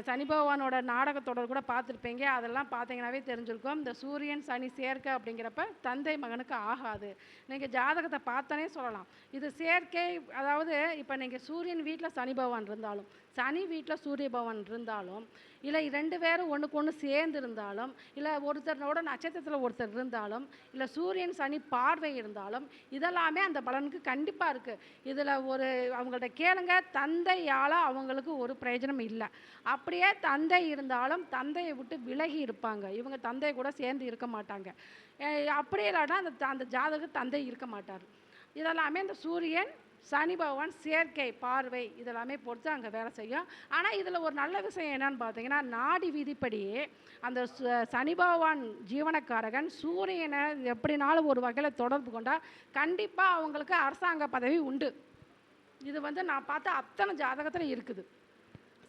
சனி பகவானோட நாடகத்தொடர் கூட பார்த்துருப்பீங்க. அதெல்லாம் பார்த்தீங்கன்னாவே தெரிஞ்சிருக்கும். இந்த சூரியன் சனி சேர்க்கை அப்படிங்கிறப்ப தந்தை மகனுக்கு ஆகாது. நீங்கள் ஜாதகத்தை பார்த்தோன்னே சொல்லலாம் இது சேர்க்கை. அதாவது இப்போ நீங்கள் சூரியன் வீட்டில் சனி பகவான் இருந்தாலும், சனி வீட்டில் சூரிய பகவான் இருந்தாலும், இல்லை 2 பேரும் ஒன்றுக்கு ஒன்று சேர்ந்து இருந்தாலும், இல்லை ஒருத்தரோட நட்சத்திரத்தில் ஒருத்தர் இருந்தாலும், இல்லை சூரியன் சனி பார்வை இருந்தாலும், இதெல்லாமே அந்த பலனுக்கு கண்டிப்பாக இருக்குது. இதில் ஒரு அவங்கள்ட்ட கேளுங்க, தந்தையால் அவங்களுக்கு ஒரு பிரயோஜனம் இல்லை. அப்படியே தந்தை இருந்தாலும் தந்தையை விட்டு விலகி இருப்பாங்க. இவங்க தந்தை கூட சேர்ந்து இருக்க மாட்டாங்க. அப்படியே இல்லாட்டா அந்த ஜாதக தந்தை இருக்க மாட்டார். இதெல்லாமே இந்த சூரியன் சனி பகவான் சேர்க்கை பார்வை இதெல்லாமே பொறுத்து அங்கே வேலை செய்யும். ஆனால் இதில் ஒரு நல்ல விஷயம் என்னன்னு பார்த்தீங்கன்னா, நாடி விதிப்படி அந்த சனி பகவான் ஜீவனக்காரகன் சூரியனை எப்படினாலும் ஒரு வகையில் தொடர்பு கொண்டால் கண்டிப்பாக அவங்களுக்கு அரசாங்க பதவி உண்டு. இது வந்து நான் பார்த்த அத்தனை ஜாதகத்தில் இருக்குது.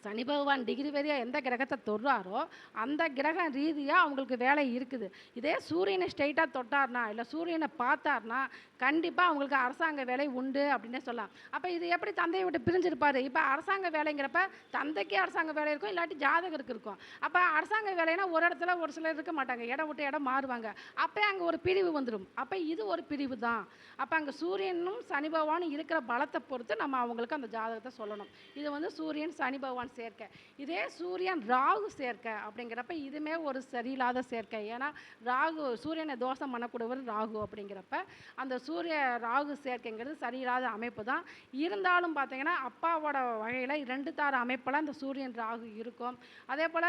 சனி பகவான் டிகிரி வரையாக எந்த கிரகத்தை தொடுறாரோ அந்த கிரகம் ரீதியாக அவங்களுக்கு வேலை இருக்குது. இதே சூரியனை ஸ்ட்ரெயிட்டாக தொட்டார்னா இல்லை சூரியனை பார்த்தார்னா கண்டிப்பாக அவங்களுக்கு அரசாங்க வேலை உண்டு அப்படின்னே சொல்லலாம். அப்போ இது எப்படி தந்தையை விட்டு பிரிஞ்சிருப்பார்? இப்போ அரசாங்க வேலைங்கிறப்ப தந்தைக்கே அரசாங்க வேலை இருக்கும், இல்லாட்டி ஜாதகருக்கு இருக்கும். அப்போ அரசாங்க வேலைன்னா ஒரு இடத்துல ஒரு சிலர் இருக்க மாட்டாங்க, இடம் விட்டு இடம் மாறுவாங்க. அப்போ அங்கே ஒரு பிரிவு வந்துடும். அப்போ இது ஒரு பிரிவு தான். அப்போ அங்கே சூரியனும் சனி பகவானும் இருக்கிற பலத்தை பொறுத்து நம்ம அவங்களுக்கு அந்த ஜாதகத்தை சொல்லணும். இது வந்து சூரியன் சனி பகவான் சேர்க்கை. இதே சூரியன் ராகு சேர்க்கை அப்படிங்கிறப்ப இதுவுமே ஒரு சரியில்லாத சேர்க்கை. ஏன்னா ராகு சூரியனை தோஷம் பண்ணக்கூடியவர் ராகு அப்படிங்கிறப்ப அந்த சூரிய ராகு சேர்க்கைங்கிறது சரியில்லாத அமைப்பு தான். இருந்தாலும் பார்த்தீங்கன்னா அப்பாவோட வகையில் 2 தார அமைப்பில் அந்த சூரியன் ராகு இருக்கும். அதே போல்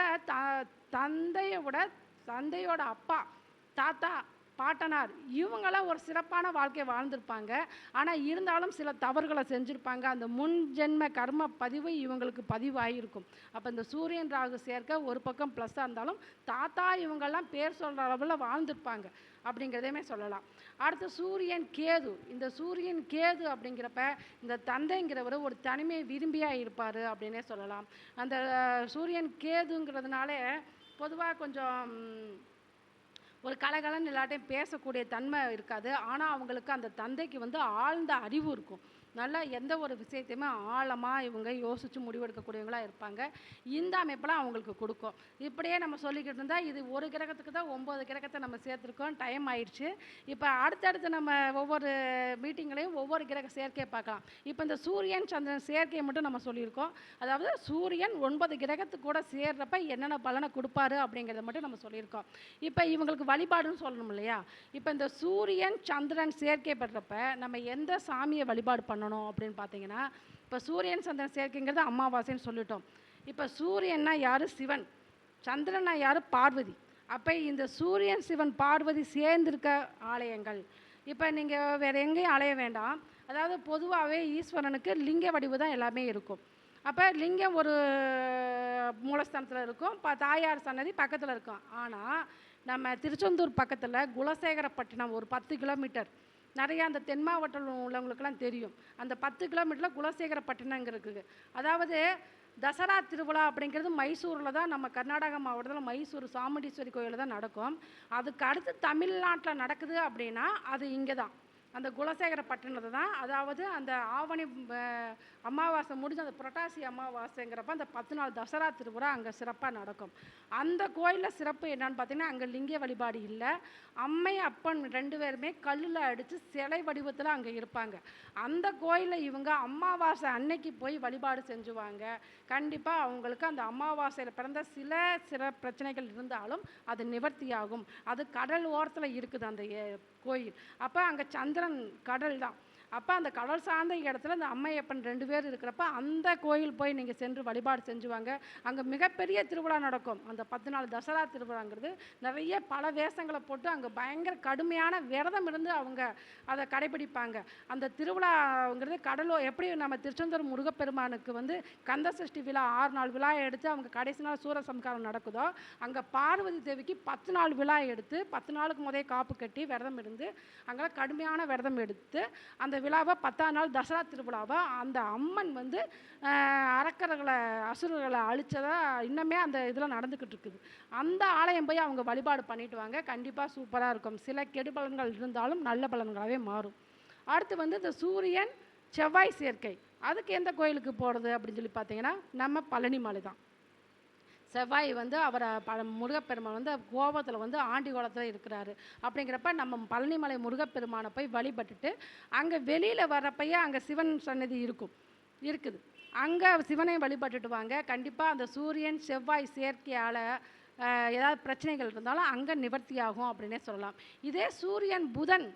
தந்தையோட அப்பா தாத்தா பாட்டனார் இவங்களாம் ஒரு சிறப்பான வாழ்க்கையை வாழ்ந்திருப்பாங்க. ஆனால் இருந்தாலும் சில தவறுகளை செஞ்சுருப்பாங்க. அந்த முன் ஜென்ம கர்ம பதிவு இவங்களுக்கு பதிவாகியிருக்கும். அப்போ இந்த சூரியன் ராகு சேர்க்க ஒரு பக்கம் ப்ளஸ்ஸாக இருந்தாலும் தாத்தா இவங்கெல்லாம் பேர் சொல்கிற அளவில் வாழ்ந்திருப்பாங்க அப்படிங்கிறதையுமே சொல்லலாம். அடுத்து சூரியன் கேது. இந்த சூரியன் கேது அப்படிங்கிறப்ப இந்த தந்தைங்கிறவர் ஒரு தனிமையை விரும்பியாக இருப்பார் அப்படின்னே சொல்லலாம். அந்த சூரியன் கேதுங்கிறதுனால பொதுவாக கொஞ்சம் ஒரு கலகலன்னு எல்லாட்டையும் பேசக்கூடிய தன்மை இருக்காது. ஆனால் அவங்களுக்கு அந்த தந்தைக்கு வந்து ஆழ்ந்த அறிவு இருக்கும். நல்லா எந்த ஒரு விஷயத்தையுமே ஆழமாக இவங்க யோசித்து முடிவெடுக்கக்கூடியவங்களாக இருப்பாங்க. இந்த அமைப்பெல்லாம் அவங்களுக்கு கொடுக்கும். இப்படியே நம்ம சொல்லிக்கிட்டு இருந்தால் இது ஒரு கிரகத்துக்கு தான் 9 கிரகத்தை நம்ம சேர்த்துருக்கோம். டைம் ஆயிடுச்சு. இப்போ அடுத்தடுத்து நம்ம ஒவ்வொரு மீட்டிங்லையும் ஒவ்வொரு கிரக சேர்க்கையை பார்க்கலாம். இப்போ இந்த சூரியன் சந்திரன் சேர்க்கையை மட்டும் நம்ம சொல்லியிருக்கோம். அதாவது சூரியன் 9 கிரகத்துக்கு கூட சேர்றப்ப என்னென்ன பலனை கொடுப்பாரு அப்படிங்கிறத மட்டும் நம்ம சொல்லியிருக்கோம். இப்போ இவங்களுக்கு வழிபாடுன்னு சொல்லணும் இல்லையா? இப்போ இந்த சூரியன் சந்திரன் சேர்க்கை பெற்றப்ப நம்ம எந்த சாமியை வழிபாடு பண்ணணும் அப்படின்னு பார்த்தீங்கன்னா, இப்போ சூரியன் சந்திரன் சேர்க்கைங்கிறது அமாவாசைன்னு சொல்லிட்டோம். இப்போ சூரியன்னா யார்? சிவன். சந்திரனா யார்? பார்வதி. அப்போ இந்த சூரியன் சிவன் பார்வதி சேர்ந்திருக்க ஆலயங்கள் இப்போ நீங்கள் வேறு எங்கேயும் அலைய வேண்டாம். அதாவது பொதுவாகவே ஈஸ்வரனுக்கு லிங்க வடிவு தான் எல்லாமே இருக்கும். அப்போ லிங்கம் ஒரு மூலஸ்தானத்தில் இருக்கும், தாயார் சன்னதி பக்கத்தில் இருக்கும். ஆனால் நம்ம திருச்செந்தூர் பக்கத்தில் குலசேகரப்பட்டினம் ஒரு 10 கிலோமீட்டர், நிறையா அந்த தென் மாவட்டம் உள்ளவங்களுக்கெல்லாம் தெரியும். அந்த 10 கிலோமீட்டரில் குலசேகரப்பட்டினங்க இருக்குது. அதாவது தசரா திருவிழா அப்படிங்கிறது மைசூரில் தான், நம்ம கர்நாடகா மாவட்டத்தில் மைசூர் சாமுண்டீஸ்வரி கோயிலில் தான் நடக்கும். அதுக்கு அடுத்து தமிழ்நாட்டில் நடக்குது அப்படின்னா அது இங்கே தான், அந்த குலசேகரப்பட்டினத்தை தான். அதாவது அந்த ஆவணி அமாவாசை முடிஞ்சு அந்த புரட்டாசி அமாவாசைங்கிறப்ப அந்த 10 நாள் தசரா திருவிழா அங்கே சிறப்பாக நடக்கும். அந்த கோயிலில் சிறப்பு என்னன்னு பார்த்தீங்கன்னா, அங்கே லிங்க வழிபாடு இல்லை. அம்மை அப்பன் 2 பேருமே கல்லில் அடித்து சிலை வடிவத்தில் அங்கே இருப்பாங்க. அந்த கோயிலில் இவங்க அமாவாசை அன்னைக்கு போய் வழிபாடு செஞ்சுவாங்க. கண்டிப்பாக அவங்களுக்கு அந்த அமாவாசையில் பிறந்த சில பிரச்சனைகள் இருந்தாலும் அது நிவர்த்தியாகும். அது கடல் ஓரத்தில் இருக்குது அந்த கோயில். அப்போ அங்கே சந்திரன் கடல் தான். அப்போ அந்த கடல் சார்ந்த இடத்துல இந்த அம்மையப்பன் 2 பேர் இருக்கிறப்ப அந்த கோயில் போய் நீங்கள் சென்று வழிபாடு செஞ்சுவாங்க. அங்கே மிகப்பெரிய திருவிழா நடக்கும். அந்த 10 நாள் தசரா திருவிழாங்கிறது நிறைய பல வேஷங்களை போட்டு அங்கே பயங்கர கடுமையான விரதம் இருந்து அவங்க அதை கடைபிடிப்பாங்க. அந்த திருவிழாங்கிறது எப்படி நம்ம திருச்செந்தூர் முருகப்பெருமானுக்கு வந்து கந்த சஷ்டி விழா 6 நாள் விழா எடுத்து அவங்க கடைசி நாள் சூரசம்காரம் நடக்குதோ, அங்கே பார்வதி தேவிக்கு 10 நாள் விழா எடுத்து 10 நாளுக்கு முதலே காப்பு கட்டி விரதம் இருந்து அங்கே கடுமையான விரதம் எடுத்து அந்த விழாவை 10ஆம் நாள் தசரா திருவிழாவை அந்த அம்மன் வந்து அசுரர்களை அழிச்சதாக இன்னமே அந்த இதில் நடந்துக்கிட்டு இருக்குது. அந்த ஆலயம் போய் அவங்க வழிபாடு பண்ணிட்டு வாங்க. கண்டிப்பாக சூப்பராக இருக்கும். சில கெடு பலன்கள் இருந்தாலும் நல்ல பலன்களாகவே மாறும். அடுத்து வந்து இந்த சூரியன் செவ்வாய் சேர்க்கை, அதுக்கு எந்த கோயிலுக்கு போகிறது அப்படின்னு சொல்லி பார்த்தீங்கன்னா, நம்ம பழனி மலை தான். செவ்வாய் வந்து அவரை முருகப்பெருமான் வந்து கோபத்தில் வந்து ஆண்டி கோலத்தில் இருக்கிறாரு. அப்படிங்கிறப்ப நம்ம பழனிமலை முருகப்பெருமானை போய் வழிபட்டுட்டு அங்கே வெளியில் வர்றப்பையே அங்கே சிவன் சன்னதி இருக்குது. அங்கே சிவனை வழிபட்டுட்டு வாங்க. கண்டிப்பாக அந்த சூரியன் செவ்வாய் சேர்க்கையால் ஏதாவது பிரச்சனைகள் இருந்தாலும் அங்கே நிவர்த்தி ஆகும் அப்படின்னே சொல்லலாம். இதே சூரியன் புதன்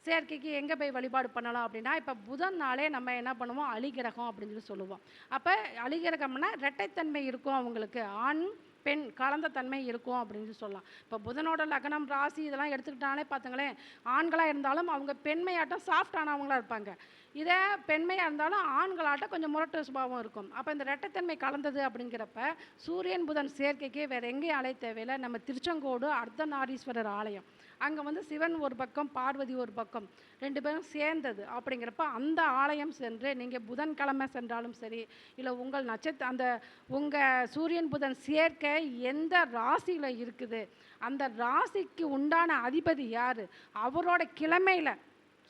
சேர்க்கைக்கு எங்கே போய் வழிபாடு பண்ணலாம் அப்படின்னா, இப்போ புதன் நாளே நம்ம என்ன பண்ணுவோம், அலிகிரகம் அப்படின்னு சொல்லி சொல்லுவோம். அப்போ அலிகிரகம்னா இரட்டைத்தன்மை இருக்கும் அவங்களுக்கு, ஆண் பெண் கலந்த தன்மை இருக்கும் அப்படின்னு சொல்லலாம். இப்போ புதனோட லக்னம் ராசி இதெல்லாம் எடுத்துக்கிட்டாலே பார்த்துங்களேன், ஆண்களாக இருந்தாலும் அவங்க பெண்மையாட்டம் சாஃப்டானவங்களாக இருப்பாங்க. இதே பெண்மையாக இருந்தாலும் ஆண்களாட்டம் கொஞ்சம் முரட்டு சுபாவம் இருக்கும். அப்போ இந்த ரெட்டைத்தன்மை கலந்தது அப்படிங்கிறப்ப சூரியன் புதன் சேர்க்கைக்கு வேறு எங்கேயும் அலைய தேவையில்லை. நம்ம திருச்செங்கோடு அர்த்தநாரீஸ்வரர் ஆலயம், அங்கே வந்து சிவன் ஒரு பக்கம் பார்வதி ஒரு பக்கம் 2 பேரும் சேர்ந்தது அப்படிங்கிறப்ப அந்த ஆலயம் சென்று நீங்கள் புதன்கிழமை சென்றாலும் சரி, இல்லை உங்கள் அந்த உங்கள் சூரியன் புதன் சேர்க்கை எந்த ராசியில் இருக்குது, அந்த ராசிக்கு உண்டான அதிபதி யார், அவரோட கிழமையில்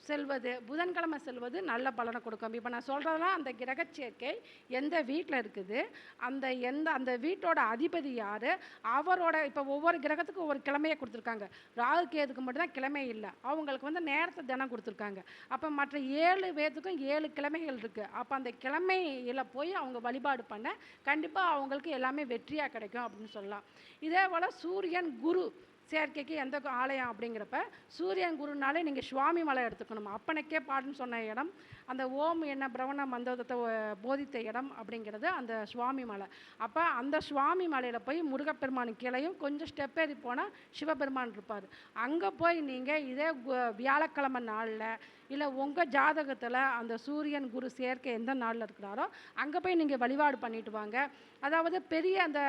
செல்வது, புதன்கிழமை செல்வது நல்ல பலனை கொடுக்கும். இப்போ நான் சொல்கிறதெல்லாம் அந்த கிரக சேர்க்கை எந்த வீட்டில் இருக்குது, அந்த வீட்டோட அதிபதி யார், அவரோட இப்போ ஒவ்வொரு கிரகத்துக்கும் ஒவ்வொரு கிழமையை கொடுத்துருக்காங்க. ராகு கேதுக்கு மட்டும்தான் கிழமை இல்லை, அவங்களுக்கு வந்து நேரத்தை தினம் கொடுத்துருக்காங்க. அப்போ மற்ற 7 பேர்த்துக்கும் 7 கிழமைகள் இருக்குது. அப்போ அந்த கிழமையில் போய் அவங்க வழிபாடு பண்ண கண்டிப்பாக அவங்களுக்கு எல்லாமே வெற்றியாக கிடைக்கும் அப்படின்னு சொல்லலாம். இதே போல் சூரியன் குரு சேர்க்கைக்கு எந்த ஆலயம் அப்படிங்கிறப்ப சூரியன் குருனாலே நீங்கள் சுவாமி மலை எடுத்துக்கணும். அப்பனுக்கே பாடுன்னு சொன்ன இடம், அந்த ஓம் என்ன பிரவண மந்தோதத்தை போதித்த இடம் அப்படிங்கிறது அந்த சுவாமி மலை. அப்போ அந்த சுவாமி மலையில் போய் முருகப்பெருமான் கீழையும் கொஞ்சம் ஸ்டெப் ஏறி போனால் சிவபெருமான் இருப்பார். அங்கே போய் நீங்கள் இதே வியாழக்கிழமை நாளில் இல்லை உங்கள் ஜாதகத்தில் அந்த சூரியன் குரு சேர்க்கை எந்த நாளில் இருக்கிறாரோ அங்கே போய் நீங்கள் வழிபாடு பண்ணிட்டு வாங்க. அதாவது பெரிய அந்த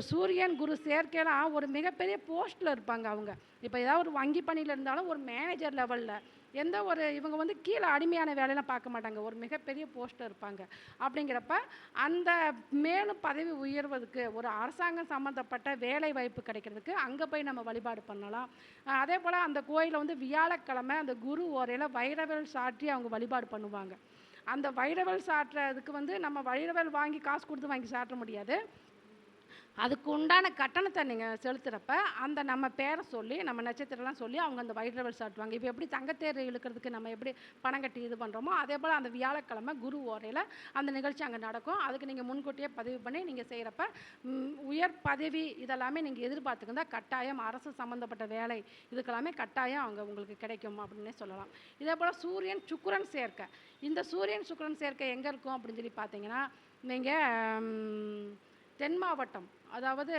சூரியன் குரு சேர்க்கையெல்லாம் ஒரு மிகப்பெரிய போஸ்ட்டில் இருப்பாங்க அவங்க. இப்போ ஏதாவது ஒரு வங்கி பணியில் இருந்தாலும் ஒரு மேனேஜர் லெவலில், எந்த ஒரு இவங்க வந்து கீழே அடிமையான வேலையெல்லாம் பார்க்க மாட்டாங்க, ஒரு மிகப்பெரிய போஸ்ட்டில் இருப்பாங்க. அப்படிங்கிறப்ப அந்த மேலும் பதவி உயர்வதுக்கு ஒரு அரசாங்கம் சம்மந்தப்பட்ட வேலை வாய்ப்பு கிடைக்கிறதுக்கு அங்கே போய் நம்ம வழிபாடு பண்ணலாம். அதே போல் அந்த கோயிலில் வந்து வியாழக்கிழமை அந்த குரு ஓரையில் வைரவல் சாற்றி அவங்க வழிபாடு பண்ணுவாங்க. அந்த வைரவல் சாட்டுறதுக்கு வந்து நம்ம வைரவல் வாங்கி காசு கொடுத்து வாங்கி சாட்ட முடியாது. அதுக்கு உண்டான கட்டணத்தை நீங்கள் செலுத்துகிறப்ப அந்த நம்ம பேரை சொல்லி நம்ம நட்சத்திரம்லாம் சொல்லி அவங்க அந்த வைரவல் சாட்டுவாங்க. இப்போ எப்படி தங்கத்தேர் இழுக்கிறதுக்கு நம்ம எப்படி பணம் கட்டி இது பண்ணுறோமோ அதே போல் அந்த வியாழக்கிழமை குரு ஓரையில் அந்த நிகழ்ச்சி அங்கே நடக்கும். அதுக்கு நீங்கள் முன்கூட்டியே பதிவு பண்ணி நீங்கள் செய்கிறப்ப உயர் பதவி இதெல்லாமே நீங்கள் எதிர்பார்த்துக்கிந்தா கட்டாயம் அரசு சம்மந்தப்பட்ட வேலை இதுக்கெல்லாமே கட்டாயம் அவங்க உங்களுக்கு கிடைக்கும் அப்படின்னே சொல்லலாம். இதே போல் சூரியன் சுக்கிரன் சேர்க்கை, இந்த சூரியன் சுக்கிரன் சேர்க்கை எங்கே இருக்கும் அப்படின்னு சொல்லி பார்த்தீங்கன்னா, நீங்கள் தென் மாவட்டம், அதாவது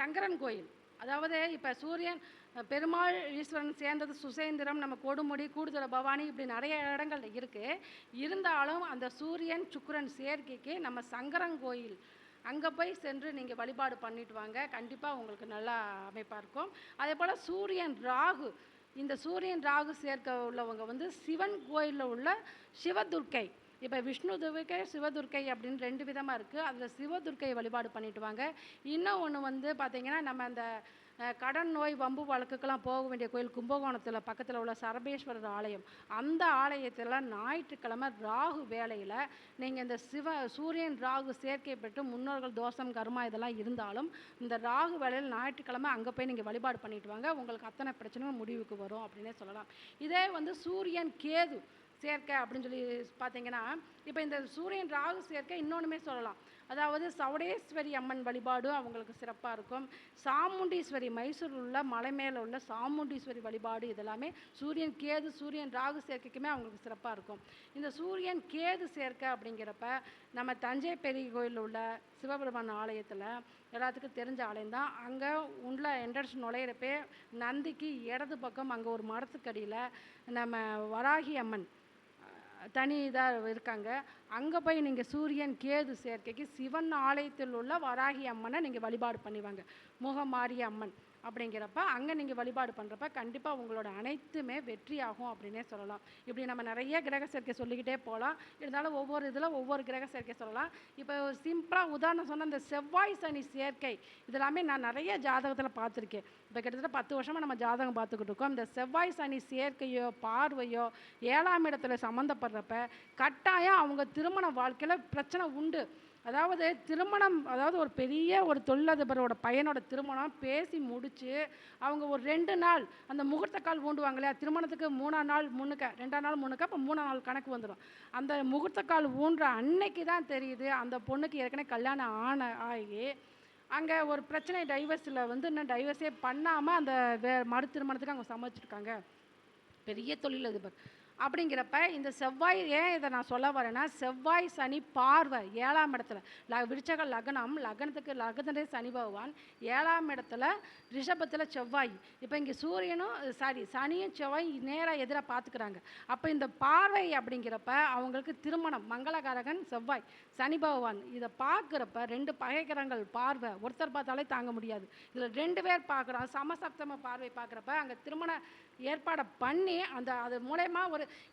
சங்கரன் கோயில், அதாவது இப்போ சூரியன் பெருமாள் ஈஸ்வரன் சேர்ந்தது சுசேந்திரம், நம்ம கொடுமுடி, கூடுதல பவானி, இப்படி நிறைய இடங்கள் இருக்குது. இருந்தாலும் அந்த சூரியன் சுக்கிரன் சேர்க்கைக்கு நம்ம சங்கரன் கோயில் அங்கே போய் சென்று நீங்கள் வழிபாடு பண்ணிட்டு வாங்க. கண்டிப்பாக உங்களுக்கு நல்லா அமைப்பாக இருக்கும். அதே போல் சூரியன் ராகு, இந்த சூரியன் ராகு சேர்க்க உள்ளவங்க வந்து சிவன் கோயிலில் உள்ள சிவதுர்க்கை, இப்போ விஷ்ணு துர்க்கை சிவதுர்க்கை அப்படின்னு 2 விதமாக இருக்குது. அதில் சிவதுர்க்கை வழிபாடு பண்ணிட்டு வாங்க. இன்னும் ஒன்று வந்து பார்த்திங்கன்னா, நம்ம அந்த கடன் நோய் வம்பு வழக்குக்கெல்லாம் போக வேண்டிய கோயில் கும்பகோணத்தில் பக்கத்தில் உள்ள சரபேஸ்வரர் ஆலயம், அந்த ஆலயத்தில் ஞாயிற்றுக்கிழமை ராகு வேளையில் நீங்கள் இந்த சூரியன் ராகு சேர்க்கை பெற்று முன்னோர்கள் தோஷம் கர்மா இதெல்லாம் இருந்தாலும் இந்த ராகு வேளையில் ஞாயிற்றுக்கிழமை அங்கே போய் நீங்கள் வழிபாடு பண்ணிட்டு வாங்க. உங்களுக்கு அத்தனை பிரச்சனையும் முடிவுக்கு வரும் அப்படின்னே சொல்லலாம். இதே வந்து சூரியன் கேது சேர்க்கை அப்படின்னு சொல்லி பார்த்தீங்கன்னா, இப்போ இந்த சூரியன் ராகு சேர்க்கை இன்னொன்றுமே சொல்லலாம். அதாவது சவுடேஸ்வரி அம்மன் வழிபாடு அவங்களுக்கு சிறப்பாக இருக்கும். சாமுண்டீஸ்வரி, மைசூரில் உள்ள மலை மேலே உள்ள சாமுண்டீஸ்வரி வழிபாடு இதெல்லாமே சூரியன் கேது சூரியன் ராகு சேர்க்கைக்குமே அவங்களுக்கு சிறப்பாக இருக்கும். இந்த சூரியன் கேது சேர்க்கை அப்படிங்கிறப்ப நம்ம தஞ்சை பெரிய கோயிலில் உள்ள சிவபெருமான் ஆலயத்தில் எல்லாத்துக்கும் தெரிஞ்ச ஆலயம் தான். அங்கே உள்ள என்ட்ரன்ஸ் நுழையிறப்பே நந்திக்கு இடது பக்கம் அங்கே ஒரு மரத்துக்கடியில் நம்ம வராகி அம்மன் தனி இதாக இருக்காங்க. அங்கே போய் நீங்கள் சூரியன் கேது சேர்க்கைக்கு சிவன் ஆலயத்தில் உள்ள வராகி அம்மனை நீங்கள் வழிபாடு பண்ணிவாங்க. முகமாரி அம்மன் அப்படிங்கிறப்ப அங்கே நீங்கள் வழிபாடு பண்ணுறப்ப கண்டிப்பாக உங்களோட அனைத்துமே வெற்றி ஆகும் அப்படின்னே சொல்லலாம். இப்படி நம்ம நிறைய கிரக சேர்க்கை சொல்லிக்கிட்டே போகலாம். இருந்தாலும் ஒவ்வொரு இதில் ஒவ்வொரு கிரக சேர்க்கை சொல்லலாம். இப்போ சிம்பிளாக உதாரணம் சொன்னால் இந்த செவ்வாய் சனி சேர்க்கை இதெல்லாமே நான் நிறைய ஜாதகத்தில் பார்த்துருக்கேன். இப்போ கிட்டத்தட்ட 10 வருஷமாக நம்ம ஜாதகம் பார்த்துக்கிட்டு இருக்கோம். இந்த செவ்வாய் சனி சேர்க்கையோ பார்வையோ 7ஆம் இடத்துல சம்மந்தப்படுறப்ப கட்டாயம் அவங்க திருமண வாழ்க்கையில் பிரச்சனை உண்டு. அதாவது திருமணம், அதாவது ஒரு பெரிய ஒரு தொழிலதிபரோட பையனோட திருமணம் பேசி முடித்து அவங்க ஒரு 2 நாள் அந்த முகூர்த்த கால் ஊண்டுவாங்க இல்லையா, திருமணத்துக்கு 3ஆம் நாள் முன்னுக்க 2ஆம் நாள் முன்னுக்க இப்போ 3ஆம் நாள் கணக்கு வந்துடும். அந்த முகூர்த்த கால் ஊன்ற அன்னைக்கு தான் தெரியுது அந்த பொண்ணுக்கு ஏற்கனவே கல்யாணம் ஆகி அங்கே ஒரு பிரச்சனை, டைவர்ஸில் வந்து இன்னும் டைவர்ஸே பண்ணாமல் அந்த மறு திருமணத்துக்கு அவங்க சமைச்சிருக்காங்க. பெரிய தொழிலதிபர். அப்படிங்கிறப்ப இந்த செவ்வாய் ஏன் இதை நான் சொல்ல வரேன்னா, செவ்வாய் சனி பார்வை 7ஆம் இடத்துல விருச்சக லக்னம், லக்னத்திலே சனி பகவான் 7ஆம் இடத்துல ரிஷபத்தில் செவ்வாய். இப்போ இங்கே சனியும் செவ்வாய் நேராக எதிராக பார்த்துக்கிறாங்க. அப்போ இந்த பார்வை அப்படிங்கிறப்ப அவங்களுக்கு திருமணம், மங்களகாரகன் செவ்வாய் சனி பகவான். இதை பார்க்குறப்ப 2 பகைக்கிரகங்கள் பார்வை ஒருத்தர் பார்த்தாலே தாங்க முடியாது. இதில் 2 பேர் பார்க்குறோம், சமசப்தம பார்வை பார்க்குறப்ப அங்கே திருமண ஏற்பாடை பண்ணி அது மூலயமா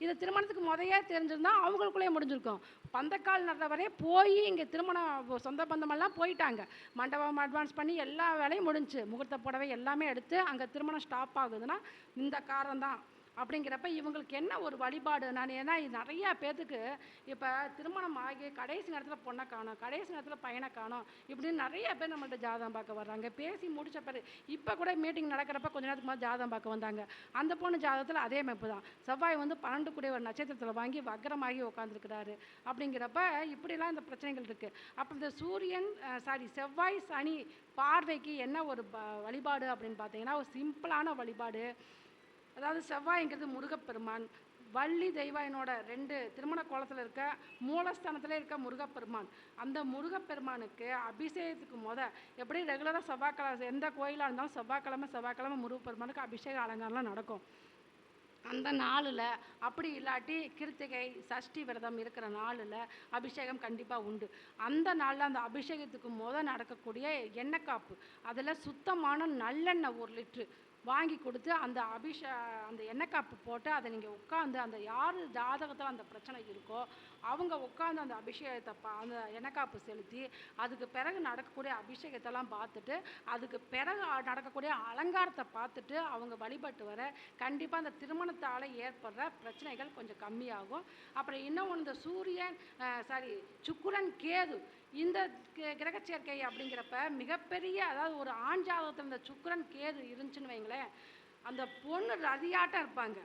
இது திருமணத்துக்கு முதையே தெரிஞ்சிருந்தா அவங்களுக்குள்ளேயே முடிஞ்சிருக்கும். பந்தக்கால் நடுற வரையே போய் இங்கே திருமணம் சொந்த பந்தமெல்லாம் போயிட்டாங்க. மண்டபம் அட்வான்ஸ் பண்ணி எல்லா வேலையும் முடிஞ்சு, முகூர்த்த புடவை எல்லாமே எடுத்து அங்கே திருமணம் ஸ்டாப் ஆகுதுன்னா இந்த காரணம் தான். அப்படிங்கிறப்ப இவங்களுக்கு என்ன ஒரு வழிபாடு, ஏன்னா நிறையா பேர்த்துக்கு இப்போ திருமணம் ஆகி கடைசி நேரத்தில் பொண்ணை காணும், கடைசி நேரத்தில் பையனை காணும், இப்படின்னு நிறைய பேர் நம்மள்ட்ட ஜாதகம் பார்க்க வர்றாங்க. பேசி முடிச்ச பிறகு இப்போ கூட மீட்டிங் நடக்கிறப்ப கொஞ்ச நேரத்துக்கு மேலே ஜாதகம் பார்க்க வந்தாங்க. அந்த பொண்ணு ஜாதகத்தில் அதே அமைப்பு தான். செவ்வாய் 12 கூடிய ஒரு நட்சத்திரத்தில் வாங்கி வக்ரமாகி உட்காந்துருக்கிறாரு. அப்படிங்கிறப்ப இப்படிலாம் இந்த பிரச்சனைகள் இருக்குது. அப்போ இந்த செவ்வாய் சனி பார்வைக்கு என்ன ஒரு வழிபாடு அப்படின்னு பார்த்தீங்கன்னா, ஒரு சிம்பிளான வழிபாடு. அதாவது செவ்வாய்ங்கிறது முருகப்பெருமான், வள்ளி தெய்வாயினோட 2 திருமண கோலத்தில் இருக்க மூலஸ்தானத்தில் இருக்க முருகப்பெருமான். அந்த முருகப்பெருமானுக்கு அபிஷேகத்துக்கு எப்படி ரெகுலராக செவ்வாய்க்கிழமை எந்த கோயிலாக இருந்தாலும் செவ்வாய்க்கிழமை முருகப்பெருமானுக்கு அபிஷேக அலங்காரம்லாம் நடக்கும். அந்த நாளில் அப்படி இல்லாட்டி கிருத்திகை சஷ்டி விரதம் இருக்கிற நாளில் அபிஷேகம் கண்டிப்பாக உண்டு. அந்த நாளில் அந்த அபிஷேகத்துக்கு நடக்கக்கூடிய எண்ணெய் காப்பு, அதில் சுத்தமான நல்லெண்ணெய் 1 லிட்ரு வாங்கி கொடுத்து அந்த எண்ணெய் காப்பு போட்டு அதை நீங்கள் உட்காந்து அந்த யார் ஜாதகத்தில் அந்த பிரச்சனை இருக்கோ அவங்க உட்காந்து அந்த அபிஷேகத்தை அந்த எண்ணெய் காப்பு செலுத்தி அதுக்கு பிறகு நடக்கக்கூடிய அபிஷேகத்தெல்லாம் பார்த்துட்டு அதுக்கு பிறகு நடக்கக்கூடிய அலங்காரத்தை பார்த்துட்டு அவங்க வழிபட்டு வர கண்டிப்பாக அந்த திருமணத்தால் ஏற்படுற பிரச்சனைகள் கொஞ்சம் கம்மியாகும். அப்புறம் இன்னும் இந்த சுக்கிரன் கேது இந்த கிரக சேர்க்கை அப்படிங்கிறப்ப மிகப்பெரிய, அதாவது ஒரு ஆண் ஜாதகத்தில் இந்த சுக்கிரன் கேது இருந்துச்சுன்னு வைங்களேன், அந்த பொண்ணு ரதியாட்டம் இருப்பாங்க.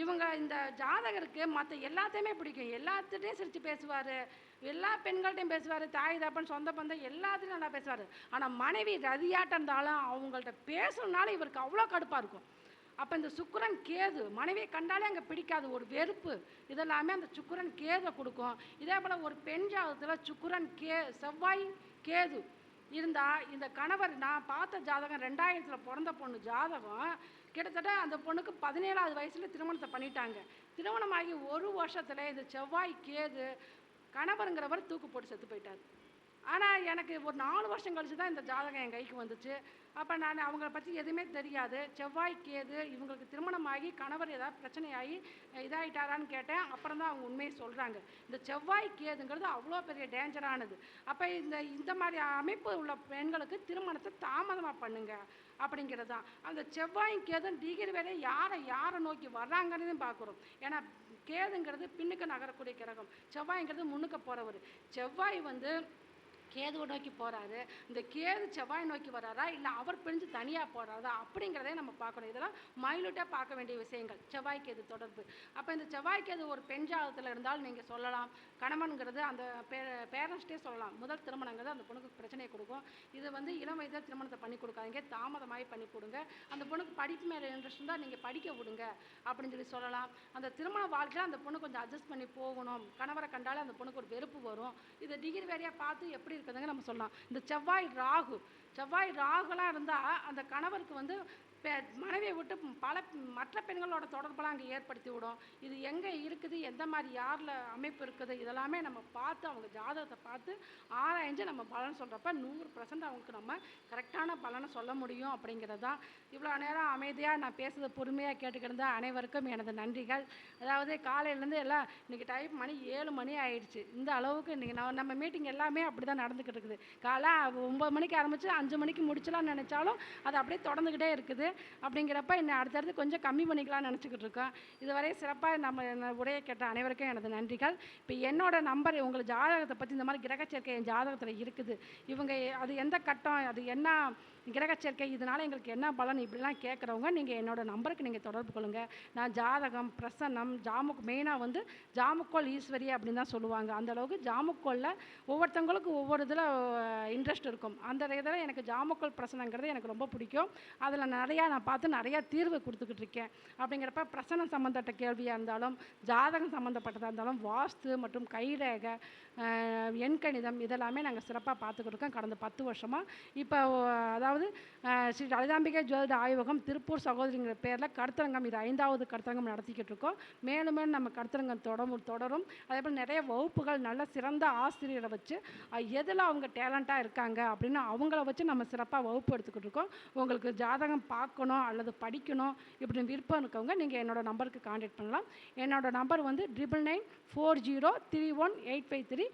இவங்க இந்த ஜாதகருக்கு மற்ற எல்லாத்தையுமே பிடிக்கும், எல்லாத்துட்டையும் சிரித்து பேசுவார், எல்லா பெண்கள்ட்டையும் பேசுவார், தாய் தப்பன் சொந்த பந்தம் எல்லாத்தையும் நல்லா பேசுவார். ஆனால் மனைவி ரதியாட்டம் இருந்தாலும் அவங்கள்ட்ட பேசணுன்னாலும் இவருக்கு அவ்வளோ கடுப்பாக இருக்கும். அப்போ இந்த சுக்கிரன் கேது மனைவியை கண்டாலே அங்கே பிடிக்காது, ஒரு வெறுப்பு, இதெல்லாமே அந்த சுக்கிரன் கேதை கொடுக்கும். இதே போல் ஒரு பெண் ஜாதகத்தில் செவ்வாய் கேது இருந்தால் இந்த கணவர், நான் பார்த்த ஜாதகம் 2000 பிறந்த பொண்ணு ஜாதகம், கிட்டத்தட்ட அந்த பொண்ணுக்கு 17ஆவது வயசில் திருமணத்தை பண்ணிட்டாங்க. திருமணமாகி 1 வருஷத்தில் இந்த செவ்வாய் கேது கணவருங்கிறவர் தூக்கு போட்டு செத்து போயிட்டார். ஆனால் எனக்கு ஒரு 4 வருஷம் கழிச்சு தான் இந்த ஜாதகம் என் கைக்கு வந்துச்சு. அப்போ நான் அவங்கள பற்றி எதுவுமே தெரியாது. செவ்வாய் கேது இவங்களுக்கு திருமணமாகி கணவர் ஏதாவது பிரச்சனையாகி இதாகிட்டாரான்னு கேட்டேன். அப்புறம் தான் அவங்க உண்மையை சொல்கிறாங்க. இந்த செவ்வாய் கேதுங்கிறது அவ்வளோ பெரிய டேஞ்சரானது. அப்போ இந்த மாதிரி அமைப்பு உள்ள பெண்களுக்கு திருமணத்தை தாமதமாக பண்ணுங்க அப்படிங்கிறது தான். அந்த செவ்வாய் கேதும் டிகிரி வேற யாரை நோக்கி வர்றாங்கன்னு பார்க்குறோம். ஏன்னா கேதுங்கிறது பின்னுக்கு நகரக்கூடிய கிரகம், செவ்வாய்ங்கிறது முன்னுக்கு போகிறவர். செவ்வாய் கேதுவை நோக்கி போகிறாரு, இந்த கேது செவ்வாய் நோக்கி வர்றாரா இல்லை அவர் பிரிஞ்சு தனியாக போகிறாரா அப்படிங்கிறதே நம்ம பார்க்கணும். இதெல்லாம் மைலூட்டாக பார்க்க வேண்டிய விஷயங்கள், செவ்வாய் கேது தொடர்பு. அப்போ இந்த செவ்வாய் கேது ஒரு பெண் ஜாதகத்தில் இருந்தால் நீங்கள் சொல்லலாம், கணவன்கிறது அந்த பேரண்ட்ஸ்டே சொல்லலாம், முதல் திருமணங்கிறது அந்த பொண்ணுக்கு பிரச்சனையை கொடுக்கும். இது இளம் வயதில் திருமணத்தை பண்ணி கொடுக்காதீங்க, தாமதமாகி பண்ணி கொடுங்க. அந்த பொண்ணுக்கு படிப்பு மேலே இன்ட்ரெஸ்ட் இருந்தால் நீங்கள் படிக்க விடுங்க அப்படின்னு சொல்லலாம். அந்த திருமண வாழ்க்கையில் அந்த பொண்ணு கொஞ்சம் அட்ஜஸ்ட் பண்ணி போகணும், கணவரை கண்டாலே அந்த பொண்ணுக்கு ஒரு வெறுப்பு வரும். இதை டிகிரி வேறையாக பார்த்து எப்படி இருக்குதுங்க நம்ம சொல்லலாம். இந்த செவ்வாய் ராகுலாம் இருந்தால் அந்த கணவருக்கு மனைவியை விட்டு மற்ற பெண்களோட தொடர்பெல்லாம் அங்கே ஏற்படுத்தி விடும். இது எங்கே இருக்குது, எந்த மாதிரி யாரில் அமைப்பு இருக்குது, இதெல்லாமே நம்ம பார்த்து அவங்க ஜாதகத்தை பார்த்து ஆராய்ஞ்சு நம்ம பலன் சொல்கிறப்ப 100% அவங்களுக்கு நம்ம கரெக்டான பலனை சொல்ல முடியும் அப்படிங்கிறது தான். இவ்வளோ நேரம் அமைதியாக நான் பேசுகிறத பொறுமையாக கேட்டுக்கிட்டு அனைவருக்கும் எனது நன்றிகள். அதாவது காலையிலேருந்து எல்லாம் இன்றைக்கி மணி 7 மணி ஆயிடுச்சு. இந்த அளவுக்கு இன்றைக்கி நம்ம மீட்டிங் எல்லாமே அப்படி தான் நடந்துக்கிட்டு இருக்குது. காலை 9 மணிக்கு ஆரம்பித்து 5 மணிக்கு முடிச்சலாம்னு நினச்சாலும் அது அப்படியே தொடர்ந்துக்கிட்டே இருக்குது. அப்படிங்கிறப்ப இன்னும் அடுத்தடுத்து கொஞ்சம் கம்மி பண்ணிக்கலாம்னு நினச்சிக்கிட்டு இருக்கோம். இதுவரை சிறப்பாக நம்ம உரையை கேட்ட அனைவருக்கும் எனது நன்றிகள். இப்போ என்னோட நம்பர், உங்கள் ஜாதகத்தை பற்றி இந்த மாதிரி கிரக சேர்க்கை என் ஜாதகத்தில் இருக்குது, இவங்க அது எந்த கட்டம், அது என்ன கிரக சேர்க்கை இதனால் எங்களுக்கு என்ன பலன் இப்படிலாம் கேட்குறவங்க நீங்கள் என்னோட நம்பருக்கு நீங்கள் தொடர்பு கொள்ளுங்கள். நான் ஜாதகம், பிரசன்னம், மெயினாக வந்து ஜாமுக்கோல் ஈஸ்வரி அப்படின்னு தான் சொல்லுவாங்க. அந்தளவுக்கு ஜாமுக்கோலில் ஒவ்வொருத்தவங்களுக்கு ஒவ்வொரு இதில் இன்ட்ரெஸ்ட் இருக்கும். அந்த இதில் எனக்கு ஜாமுக்கோல் பிரசனங்கிறது எனக்கு ரொம்ப பிடிக்கும். அதில் நிறையா நான் பார்த்து நிறையா தீர்வு கொடுத்துக்கிட்டு இருக்கேன். அப்படிங்கிறப்ப பிரசனம் சம்மந்தப்பட்ட கேள்வியாக இருந்தாலும், ஜாதகம் சம்மந்தப்பட்டதாக இருந்தாலும், வாஸ்து மற்றும் கைரேகை, எண்கணிதம் இதெல்லாமே நாங்கள் சிறப்பாக பார்த்துக்கிட்டு இருக்கோம் கடந்த 10 வருஷமாக. இப்போ அதாவது ஸ்ரீ லலிதாம்பிகை ஜோதிட ஆய்வகம் திருப்பூர் சகோதரிங்கிற பேரில் கருத்தரங்கம், இது 5வது கருத்தரங்கம் நடத்திக்கிட்டு இருக்கோம். மேலும் மேலும் நம்ம கருத்தரங்கம் தொடரும். அதே போல் நிறைய வகுப்புகள் நல்ல சிறந்த ஆசிரியரை வச்சு எதில் அவங்க டேலண்ட்டாக இருக்காங்க அப்படின்னு அவங்கள வச்சு நம்ம சிறப்பாக வகுப்பு எடுத்துக்கிட்டு இருக்கோம். உங்களுக்கு ஜாதகம் பார்க்கணும் அல்லது படிக்கணும் இப்படின்னு விருப்பம் இருக்கவங்க நீங்கள் என்னோட நம்பருக்கு கான்டாக்ட் பண்ணலாம். என்னோட நம்பர் வந்து 9940318553.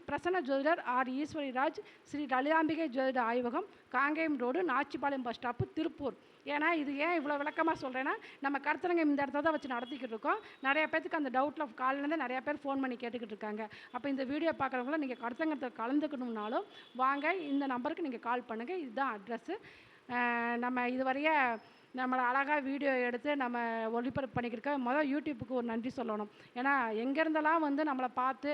பிரசன்ன ஜோதிடர் ஈஸ்வரி ராஜ், ஸ்ரீ லலிதாம்பிகை ஜோதிட ஆய்வகம், Kangeyam road, Nachipalayam bus stop, Tiruppur. ஏன்னா இது ஏன் இவ்வளோ விளக்கமாக சொல்கிறேன்னா, நம்ம கருத்தரங்கம் இந்த இடத்துல தான் வச்சு நடத்திக்கிட்டு இருக்கோம். நிறைய பேருக்கு அந்த டவுட்டில் காலையிலேருந்து நிறையா பேர் ஃபோன் பண்ணி கேட்டுக்கிட்டு இருக்காங்க. அப்போ இந்த வீடியோ பார்க்குறவங்கள நீங்கள் கருத்தரங்கத்தில் கலந்துக்கணும்னாலும் வாங்க, இந்த நம்பருக்கு நீங்கள் கால் பண்ணுங்கள். இதுதான் அட்ரஸ்ஸு. நம்ம இதுவரைய நம்மளை அழகாக வீடியோ எடுத்து நம்ம ஒளிபரப்பு பண்ணிக்கிருக்க யூடியூப்புக்கு ஒரு நன்றி சொல்லணும். ஏன்னா எங்கேருந்தெல்லாம் வந்து நம்மளை பார்த்து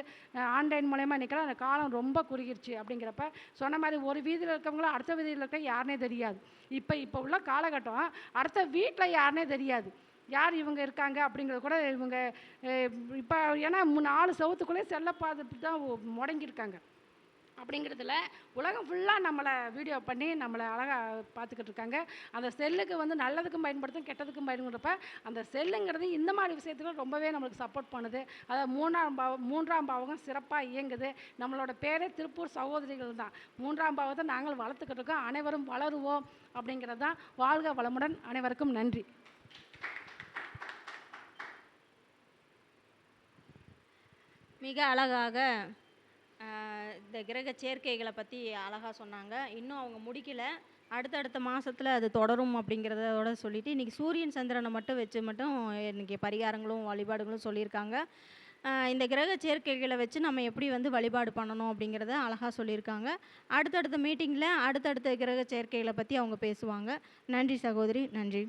ஆன்லைன் மூலயமா நிற்கலாம். அந்த காலம் ரொம்ப குறுகிருச்சு. அப்படிங்கிறப்ப சொன்ன மாதிரி ஒரு வீதியில் இருக்கவங்களும் அடுத்த வீதியில் இருக்க யாருனே தெரியாது. இப்போ உள்ள காலகட்டம் அடுத்த வீட்டில் யாருனே தெரியாது. யார் இவங்க இருக்காங்க அப்படிங்கிறது கூட இவங்க இப்போ ஏன்னா 4 செவத்துக்குள்ளே செல்ல பார்த்துட்டு தான் முடங்கியிருக்காங்க. அப்படிங்கிறதுல உலகம் ஃபுல்லாக நம்மளை வீடியோ பண்ணி நம்மளை அழகாக பார்த்துக்கிட்டு இருக்காங்க. அந்த செல்லுக்கு வந்து நல்லதுக்கும் பயன்படுத்தும், கெட்டதுக்கும் பயன்படுறப்ப அந்த செல்லுங்கிறது இந்த மாதிரி விஷயத்துக்கு ரொம்பவே நம்மளுக்கு சப்போர்ட் பண்ணுது. அதாவது 3ஆம் பாவகம் சிறப்பாக இயங்குது. நம்மளோட பேரே திருப்பூர் சகோதரிகள் தான். 3ஆம் பாவத்தை நாங்கள் வளர்த்துக்கிட்டு இருக்கோம். அனைவரும் வளருவோம் அப்படிங்கிறது தான். வாழ்க வளமுடன். அனைவருக்கும் நன்றி. மிக அழகாக இந்த கிரக சேர்க்கைகளை பற்றி அழகாக சொன்னாங்க. இன்னும் அவங்க முடிக்கல, அடுத்தடுத்த மாதத்தில் அது தொடரும் அப்படிங்கிறதோட சொல்லிவிட்டு இன்றைக்கி சூரியன் சந்திரனை மட்டும் வச்சு இன்றைக்கி பரிகாரங்களும் வழிபாடுகளும் சொல்லியிருக்காங்க. இந்த கிரக சேர்க்கைகளை வச்சு நம்ம எப்படி வந்து வழிபாடு பண்ணணும் அப்படிங்கிறத அழகாக சொல்லியிருக்காங்க. அடுத்தடுத்த மீட்டிங்கில் அடுத்தடுத்த கிரக சேர்க்கைகளை பற்றி அவங்க பேசுவாங்க. நன்றி சகோதரி, நன்றி.